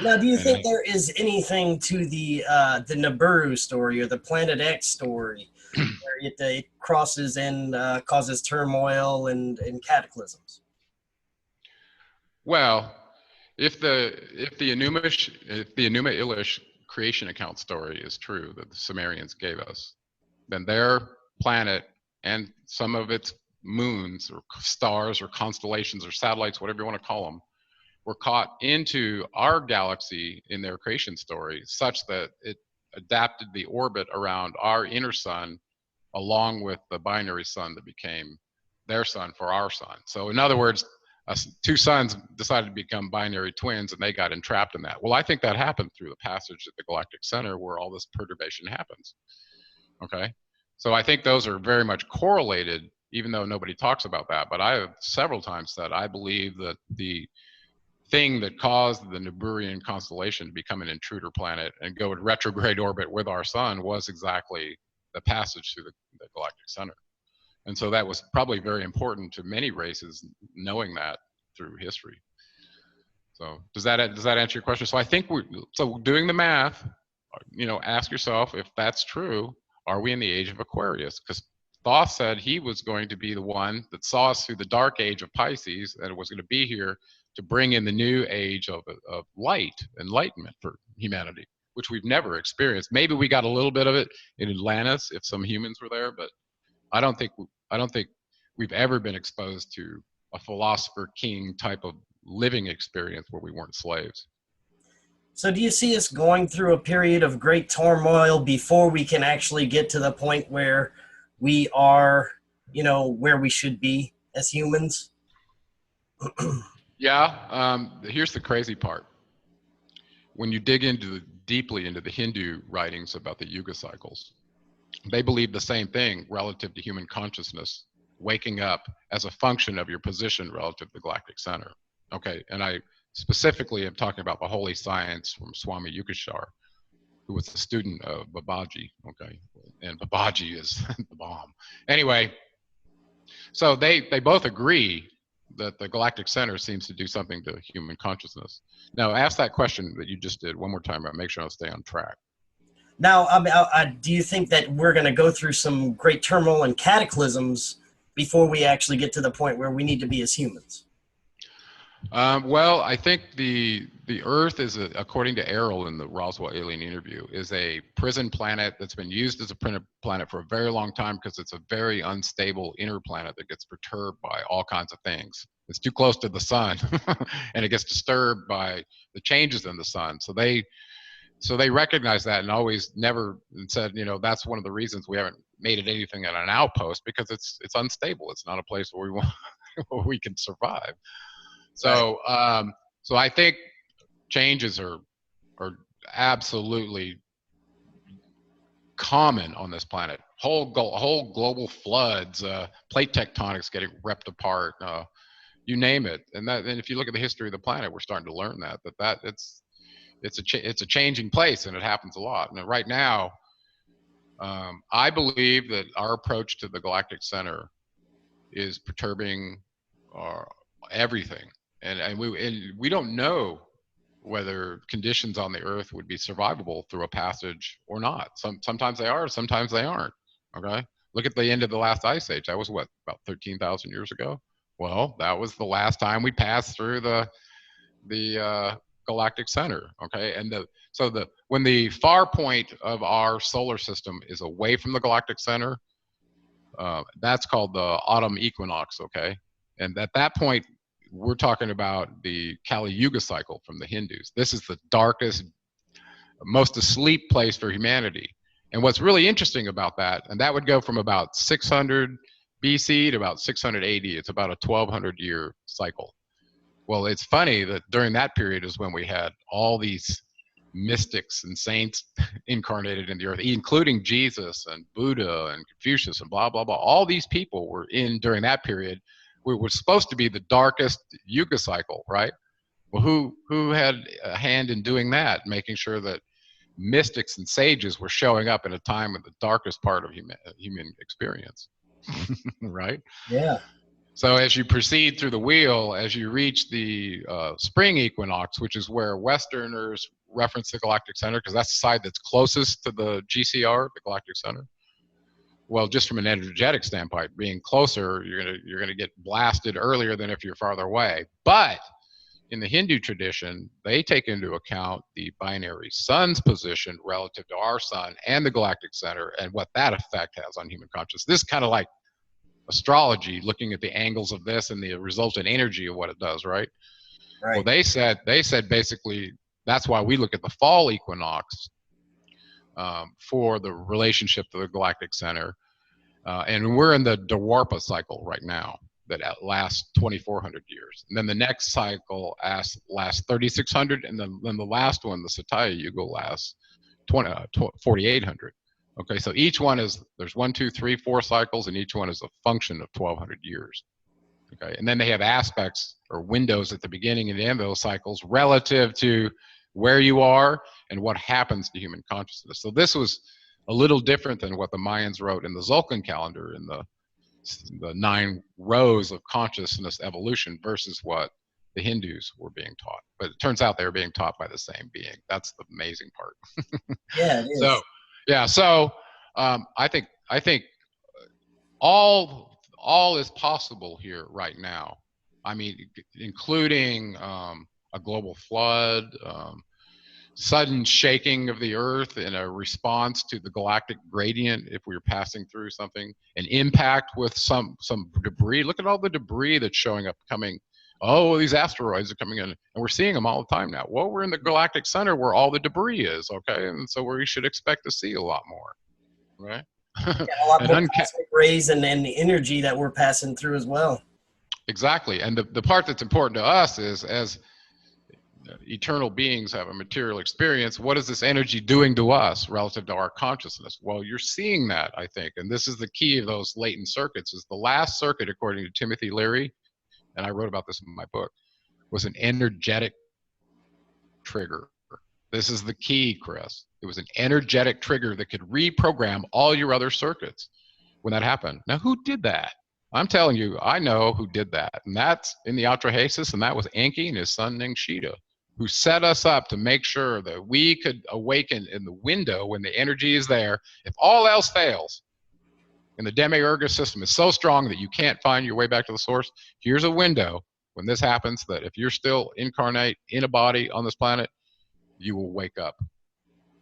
Now, do you think there is anything to the Nibiru story or the Planet X story where it crosses and causes turmoil and cataclysms? Well, if the Enuma Elish creation account story is true that the Sumerians gave us, then their planet and some of its moons or stars or constellations or satellites, whatever you want to call them, were caught into our galaxy in their creation story such that it adapted the orbit around our inner sun along with the binary sun that became their sun for our sun. So in other words, two suns decided to become binary twins and they got entrapped in that. Well, I think that happened through the passage at the galactic center where all this perturbation happens. Okay, so I think those are very much correlated, even though nobody talks about that. But I have several times said I believe that the thing that caused the Niburian constellation to become an intruder planet and go in retrograde orbit with our sun was exactly the passage through the galactic center. And so that was probably very important to many races, knowing that through history. So does that answer your question? So I think so doing the math, ask yourself if that's true, are we in the age of Aquarius? Because Thoth said he was going to be the one that saw us through the dark age of Pisces and was going to be here to bring in the new age of light, enlightenment for humanity, which we've never experienced. Maybe we got a little bit of it in Atlantis if some humans were there, but I don't think we've ever been exposed to a philosopher king type of living experience where we weren't slaves. So do you see us going through a period of great turmoil before we can actually get to the point where we are, where we should be as humans? Yeah, here's the crazy part. When you dig deeply into the Hindu writings about the Yuga cycles, they believe the same thing relative to human consciousness, waking up as a function of your position relative to the galactic center. Okay, and I specifically am talking about the holy science from Swami Yukashar, who was a student of Babaji, okay, and Babaji is the bomb. Anyway, so they both agree that the galactic center seems to do something to human consciousness. Now, ask that question that you just did one more time, but make sure I'll stay on track. Now, do you think that we're going to go through some great turmoil and cataclysms before we actually get to the point where we need to be as humans? Well, I think the Earth is, according to Errol in the Roswell alien interview, is a prison planet that's been used as a prison planet for a very long time because it's a very unstable inner planet that gets perturbed by all kinds of things. It's too close to the sun, and it gets disturbed by the changes in the sun. So they recognize that and always never said, that's one of the reasons we haven't made it anything at an outpost, because it's unstable. It's not a place where where we can survive. So, so I think changes are absolutely common on this planet. Whole global floods, plate tectonics getting ripped apart, you name it. And if you look at the history of the planet, we're starting to learn that it's a changing place, and it happens a lot. And right now, I believe that our approach to the galactic center is perturbing everything. And we don't know whether conditions on the Earth would be survivable through a passage or not. Sometimes they are, sometimes they aren't. Okay, look at the end of the last ice age. That was what, about 13,000 years ago. Well, that was the last time we passed through the galactic center. Okay, and when the far point of our solar system is away from the galactic center, that's called the autumn equinox. Okay, and at that point, we're talking about the Kali Yuga cycle from the Hindus. This is the darkest, most asleep place for humanity. And what's really interesting about that, and that would go from about 600 BC to about 600 AD. It's about a 1,200-year cycle. Well, it's funny that during that period is when we had all these mystics and saints incarnated in the earth, including Jesus and Buddha and Confucius and blah, blah, blah. All these people were in during that period we were supposed to be the darkest yuga cycle, right? Well, who had a hand in doing that, making sure that mystics and sages were showing up in a time of the darkest part of human experience, right? Yeah. So as you proceed through the wheel, as you reach the spring equinox, which is where Westerners reference the Galactic Center, because that's the side that's closest to the GCR, the Galactic Center. Well, just from an energetic standpoint, being closer, you're gonna get blasted earlier than if you're farther away. But in the Hindu tradition, they take into account the binary sun's position relative to our sun and the galactic center and what that effect has on human consciousness. This is kind of like astrology, looking at the angles of this and the resultant energy of what it does, right? Right. Well, they said basically that's why we look at the fall equinox for the relationship to the galactic center. And we're in the Dwarpa cycle right now that lasts 2,400 years. And then the next cycle lasts 3,600, and then the last one, the Satya Yuga, lasts 4,800. Okay, so each one there's 1, 2, 3, 4 cycles, and each one is a function of 1,200 years. Okay, and then they have aspects or windows at the beginning and the end of those cycles relative to where you are and what happens to human consciousness. So this was a little different than what the Mayans wrote in the Tzolk'in calendar in the 9 rows of consciousness evolution versus what the Hindus were being taught. But it turns out they were being taught by the same being. That's the amazing part. Yeah, it is. So, yeah. So I think all is possible here right now. I mean, including a global flood, sudden shaking of the earth in a response to the galactic gradient if we were passing through something, an impact with some debris. Look at all the debris that's showing up coming. Oh, these asteroids are coming in, and we're seeing them all the time now. Well, we're in the galactic center where all the debris is, okay? And so we should expect to see a lot more, right? Yeah, a lot more cosmic rays and the energy that we're passing through as well. Exactly. And the part that's important to us is, as eternal beings have a material experience, what is this energy doing to us relative to our consciousness? Well, you're seeing that, I think, and this is the key of those latent circuits. Is the last circuit, according to Timothy Leary, and I wrote about this in my book, was an energetic trigger. This is the key, Chris. It was an energetic trigger that could reprogram all your other circuits when that happened. Now, who did that? I'm telling you, I know who did that, and that's in the Atrahasis, and that was Enki and his son Ningshita, who set us up to make sure that we could awaken in the window when the energy is there. If all else fails, and the Demiurgus system is so strong that you can't find your way back to the source, here's a window when this happens that if you're still incarnate in a body on this planet, you will wake up.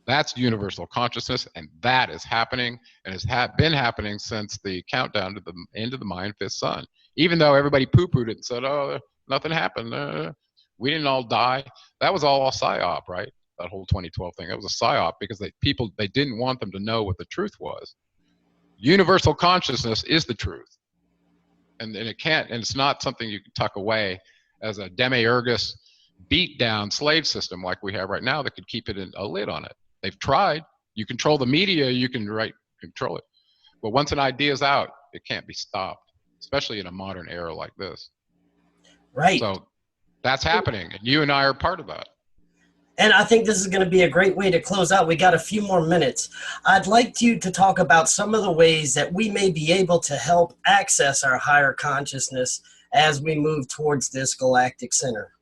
That's universal consciousness, and that is happening, and has been happening since the countdown to the end of the Mayan fifth sun. Even though everybody poo-pooed it and said, oh, nothing happened, we didn't all die. That was all a psyop, right? That whole 2012 thing, that was a psyop because they didn't want them to know what the truth was. Universal consciousness is the truth, and it's not something you can tuck away as a demiurgus beat down slave system like we have right now that could keep it in a lid on it. They've tried. You control the media, you can control it, but once an idea is out, it can't be stopped, especially in a modern era like this. Right. So that's happening, and you and I are part of that. And I think this is going to be a great way to close out. We got a few more minutes. I'd like you to talk about some of the ways that we may be able to help access our higher consciousness as we move towards this galactic center.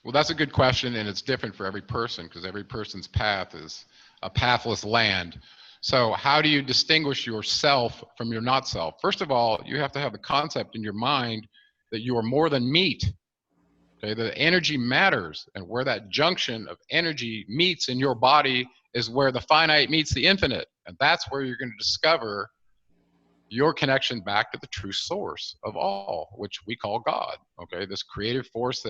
Well, that's a good question, and it's different for every person because every person's path is a pathless land. So how do you distinguish yourself from your not self? First of all, you have to have the concept in your mind that you are more than meat. Okay, the energy matters, and where that junction of energy meets in your body is where the finite meets the infinite, and that's where you're going to discover your connection back to the true source of all, which we call God. Okay, this creative force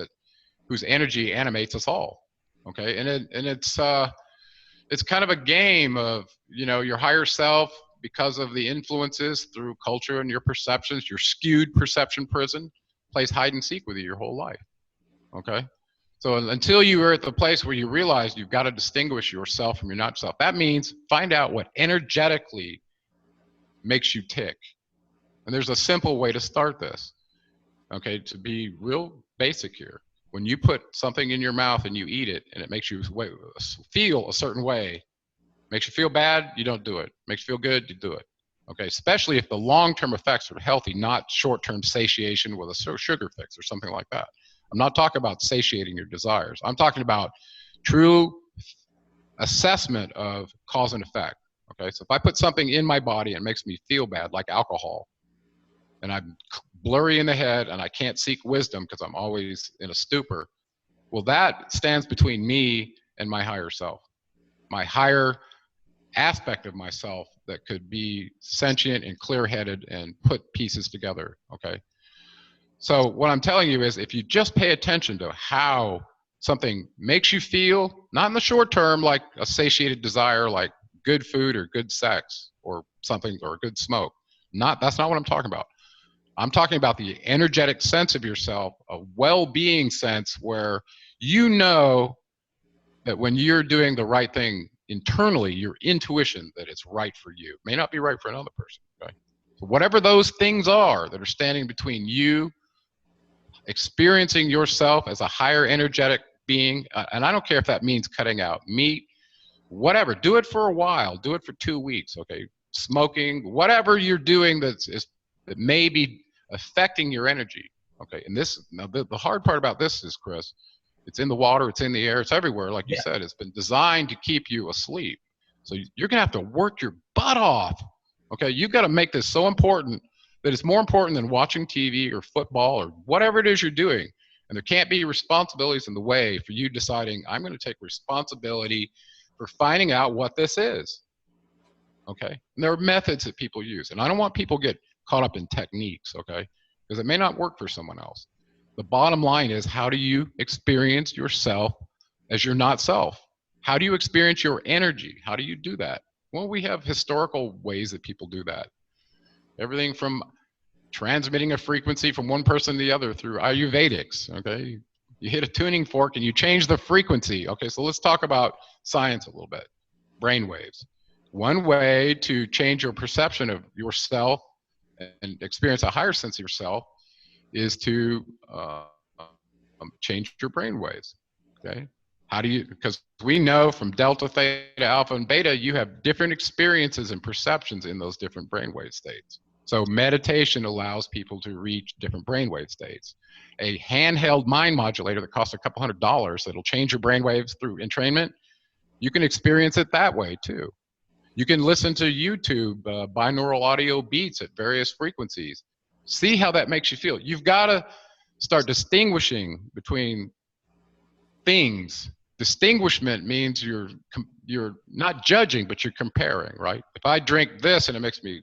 whose energy animates us all. Okay, and it's kind of a game of, you know, your higher self, because of the influences through culture and your perceptions, your skewed perception prison plays hide and seek with you your whole life. Okay, so until you are at the place where you realize you've got to distinguish yourself from your not self, that means find out what energetically makes you tick. And there's a simple way to start this. Okay, to be real basic here, when you put something in your mouth and you eat it and it makes you feel a certain way, makes you feel bad, you don't do it. Makes you feel good, you do it. Okay, especially if the long-term effects are healthy, not short-term satiation with a sugar fix or something like that. I'm not talking about satiating your desires. I'm talking about true assessment of cause and effect. Okay, so if I put something in my body and it makes me feel bad, like alcohol, and I'm blurry in the head and I can't seek wisdom because I'm always in a stupor, well, that stands between me and my higher self, my higher aspect of myself that could be sentient and clear-headed and put pieces together. Okay, so what I'm telling you is, if you just pay attention to how something makes you feel, not in the short term like a satiated desire like good food or good sex or something, or good smoke, that's not what I'm talking about. I'm talking about the energetic sense of yourself, a well-being sense where you know that when you're doing the right thing internally, your intuition that it's right for you. It may not be right for another person. Okay? So whatever those things are that are standing between you experiencing yourself as a higher energetic being, and I don't care if that means cutting out meat, whatever, do it for a while, do it for 2 weeks, okay? Smoking, whatever you're doing that may be affecting your energy, okay? And this, now the hard part about this is, Chris, it's in the water, it's in the air, it's everywhere, like you said. It's been designed to keep you asleep. So you're gonna have to work your butt off, okay? You've got to make this so important that it's more important than watching TV or football or whatever it is you're doing. And there can't be responsibilities in the way for you deciding, I'm gonna take responsibility for finding out what this is, okay? And there are methods that people use. And I don't want people to get caught up in techniques, okay? Because it may not work for someone else. The bottom line is, how do you experience yourself as your not self? How do you experience your energy? How do you do that? Well, we have historical ways that people do that. Everything from transmitting a frequency from one person to the other through Ayurvedics, okay? You hit a tuning fork and you change the frequency. Okay, so let's talk about science a little bit. Brain waves. One way to change your perception of yourself and experience a higher sense of yourself is to change your brain waves. Okay, how do you, because we know from delta, theta, alpha, and beta, you have different experiences and perceptions in those different brainwave states. So meditation allows people to reach different brainwave states. A handheld mind modulator that costs a couple $100 that'll change your brainwaves through entrainment, you can experience it that way too. You can listen to YouTube binaural audio beats at various frequencies. See how that makes you feel. You've got to start distinguishing between things. Distinguishment means you're not judging, but you're comparing, right? If I drink this and it makes me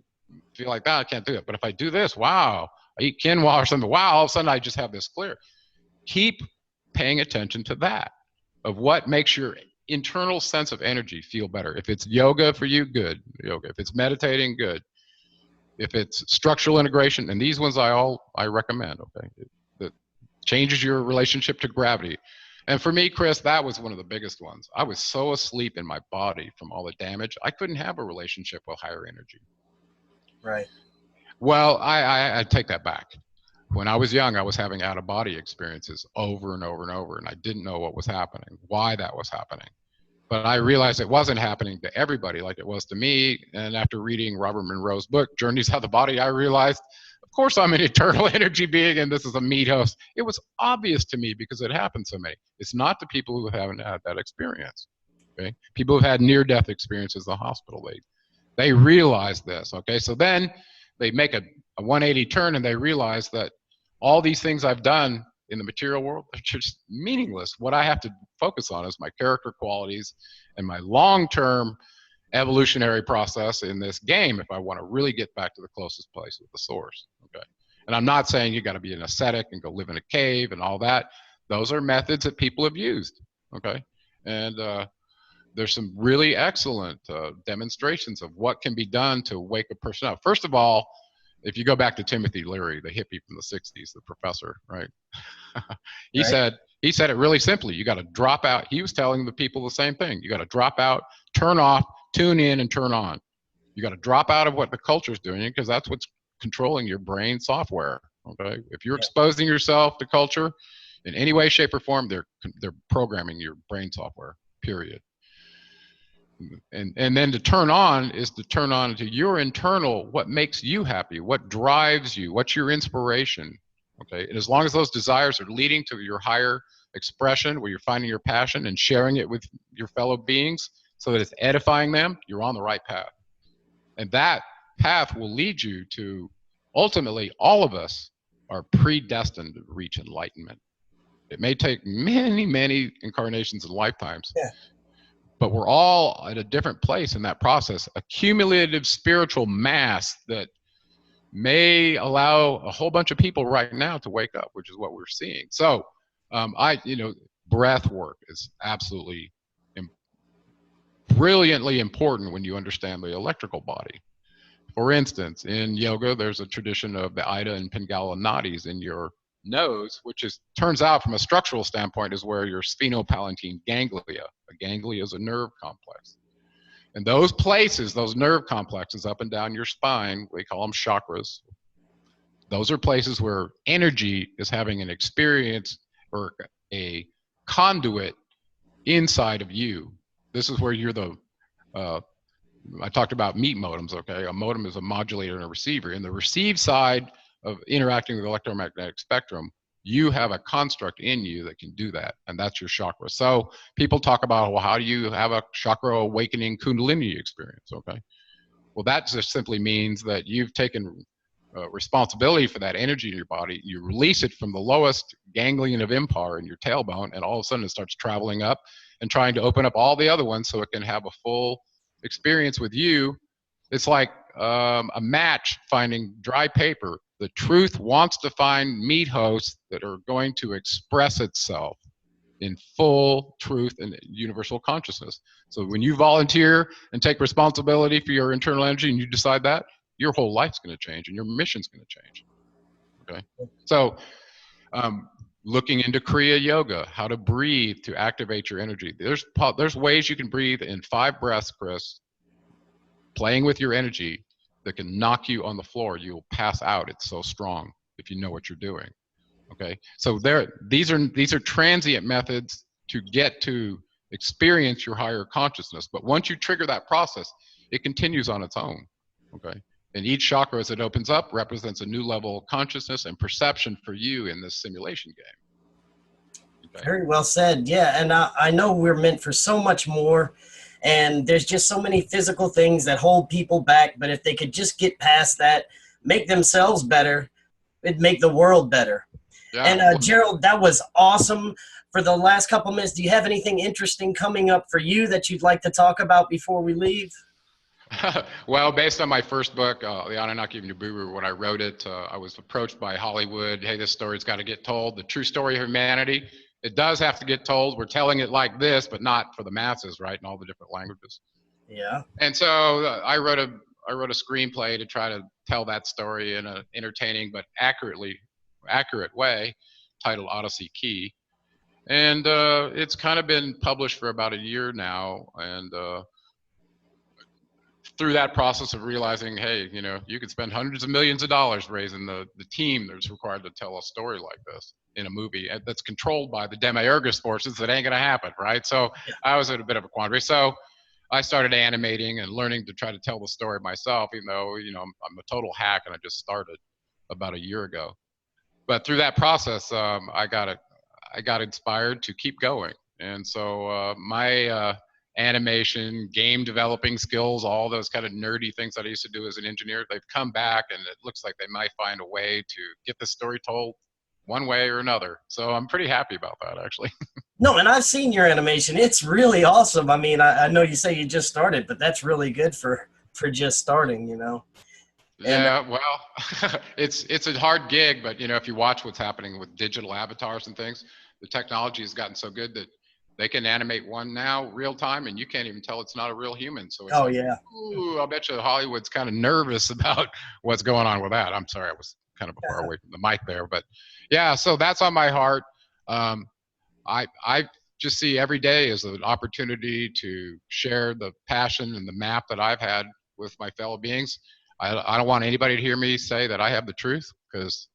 feel like that, I can't do it. But if I do this, wow, I eat quinoa or something, wow, all of a sudden I just have this clear. Keep paying attention to that, of what makes your internal sense of energy feel better. If it's yoga for you, good, yoga. If it's meditating, good. If it's structural integration, and these ones I recommend, okay? That changes your relationship to gravity. And for me, Chris, that was one of the biggest ones. I was so asleep in my body from all the damage, I couldn't have a relationship with higher energy. Right. Well, I take that back. When I was young, I was having out-of-body experiences over and over and over, and I didn't know what was happening, why that was happening. But I realized it wasn't happening to everybody like it was to me. And after reading Robert Monroe's book, Journeys Out of the Body, I realized, of course, I'm an eternal energy being, and this is a meat host. It was obvious to me because it happened to me. It's not to people who haven't had that experience. Okay, people who've had near-death experiences in the hospital, they realize this. Okay, so then they make a 180 turn and they realize that all these things I've done in the material world are just meaningless. What I have to focus on is my character qualities and my long-term evolutionary process in this game if I want to really get back to the closest place with the source. Okay, and I'm not saying you got to be an ascetic and go live in a cave and all that. Those are methods that people have used. Okay, and there's some really excellent demonstrations of what can be done to wake a person up. First of all, if you go back to Timothy Leary, the hippie from the 60s, the professor, right? He said it really simply. You got to drop out. He was telling the people the same thing. You got to drop out, turn off, tune in, and turn on. You got to drop out of what the culture is doing because that's what's controlling your brain software. Okay, if you're exposing yourself to culture in any way, shape, or form, they're programming your brain software. Period. And then to turn on is to turn on to your internal, what makes you happy, what drives you, what's your inspiration. Okay, and as long as those desires are leading to your higher expression, where you're finding your passion and sharing it with your fellow beings so that it's edifying them, you're on the right path. And that path will lead you to, ultimately, all of us are predestined to reach enlightenment. It may take many, many incarnations and lifetimes, but we're all at a different place in that process, a cumulative spiritual mass that may allow a whole bunch of people right now to wake up, which is what we're seeing. So breath work is absolutely brilliantly important when you understand the electrical body. For instance, in yoga, there's a tradition of the Ida and Pingala nadis in your nose, which turns out from a structural standpoint is where your sphenopalatine ganglia. A ganglia is a nerve complex. And those places, those nerve complexes up and down your spine, we call them chakras. Those are places where energy is having an experience or a conduit inside of you. This is where you're I talked about meat modems, okay? A modem is a modulator and a receiver. In the receive side of interacting with the electromagnetic spectrum, you have a construct in you that can do that, and that's your chakra. So people talk about, well, how do you have a chakra awakening kundalini experience, okay? Well, that just simply means that you've taken responsibility for that energy in your body. You release it from the lowest ganglion of empire in your tailbone, and all of a sudden it starts traveling up and trying to open up all the other ones so it can have a full experience with you. It's like a match finding dry paper. The truth wants to find meat hosts that are going to express itself in full truth and universal consciousness. So when you volunteer and take responsibility for your internal energy and you decide that, your whole life's going to change and your mission's going to change. Okay. So looking into Kriya Yoga, how to breathe to activate your energy. There's ways you can breathe in 5 breaths, Chris, playing with your energy that can knock you on the floor. You'll pass out. It's so strong if you know what you're doing. Okay, so these are transient methods to get to experience your higher consciousness. But once you trigger that process, it continues on its own. Okay, and each chakra as it opens up represents a new level of consciousness and perception for you in this simulation game. Okay. Very well said. Yeah, and I know we're meant for so much more. And there's just so many physical things that hold people back. But if they could just get past that, make themselves better, it'd make the world better. Yeah. And Gerald, that was awesome. For the last couple minutes, do you have anything interesting coming up for you that you'd like to talk about before we leave? Well, based on my first book, The Anunnaki of Nibiru, when I wrote it, I was approached by Hollywood. Hey, this story's got to get told. The true story of humanity. It does have to get told. We're telling it like this, but not for the masses, right? In all the different languages. Yeah. And so I wrote a screenplay to try to tell that story in an entertaining but accurate way, titled Odyssey Key. And it's kind of been published for about a year now. And through that process of realizing, hey, you could spend hundreds of millions of dollars raising the team that's required to tell a story like this in a movie that's controlled by the demiurgus forces, that ain't gonna happen, right? So I was at a bit of a quandary. So I started animating and learning to try to tell the story myself, even though, I'm a total hack and I just started about a year ago. But through that process, I got inspired to keep going. And so my animation, game developing skills, all those kind of nerdy things that I used to do as an engineer, they've come back, and it looks like they might find a way to get the story told one way or another. So I'm pretty happy about that, actually. No, and I've seen your animation. It's really awesome. I mean, I know you say you just started, but that's really good for just starting, And, yeah, well, it's a hard gig, but if you watch what's happening with digital avatars and things, the technology has gotten so good that they can animate one now real time, and you can't even tell it's not a real human. So it's ooh, I bet you Hollywood's kind of nervous about what's going on with that. I'm sorry, I was kind of far away from the mic there, but yeah, so that's on my heart. I just see every day as an opportunity to share the passion and the map that I've had with my fellow beings. I don't want anybody to hear me say that I have the truth, because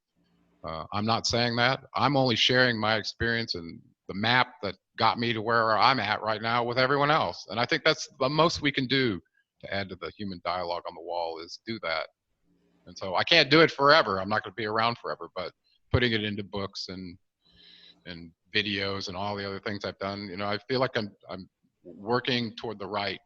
I'm not saying that. I'm only sharing my experience and the map that got me to where I'm at right now with everyone else. And I think that's the most we can do to add to the human dialogue on the wall, is do that. And so I can't do it forever. I'm not going to be around forever, but putting it into books and videos and all the other things I've done, you know, I feel like I'm working toward the right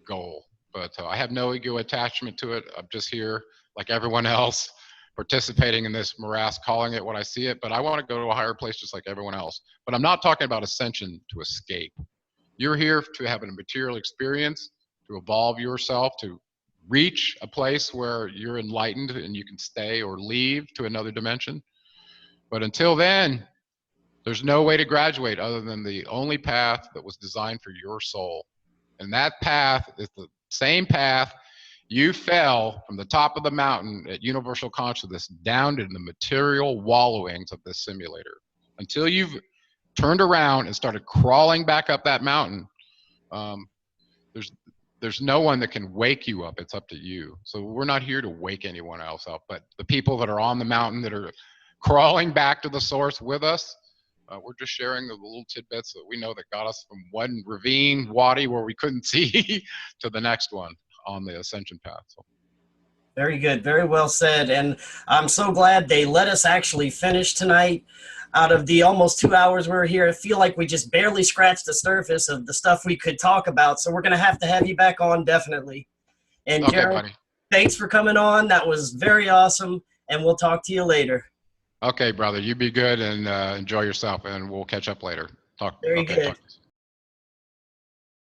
goal. But I have no ego attachment to it. I'm just here like everyone else, participating in this morass, calling it what I see it. But I want to go to a higher place just like everyone else. But I'm not talking about ascension to escape. You're here to have a material experience, to evolve yourself, to reach a place where you're enlightened and you can stay or leave to another dimension. But until then, there's no way to graduate other than the only path that was designed for your soul. And that path is the same path you fell from the top of the mountain at universal consciousness down to the material wallowings of this simulator. Until you've turned around and started crawling back up that mountain, there's no one that can wake you up. It's up to you. So we're not here to wake anyone else up, but the people that are on the mountain that are crawling back to the source with us, we're just sharing the little tidbits that we know that got us from one ravine, wadi where we couldn't see, to the next one on the ascension path. So. Very good. Very well said. And I'm so glad they let us actually finish tonight. Out of the almost 2 hours we were here, I feel like we just barely scratched the surface of the stuff we could talk about. So we're going to have you back on, definitely. And okay, Gerald, buddy. Thanks for coming on. That was very awesome. And we'll talk to you later. Okay, brother. You be good and enjoy yourself, and we'll catch up later. Very good.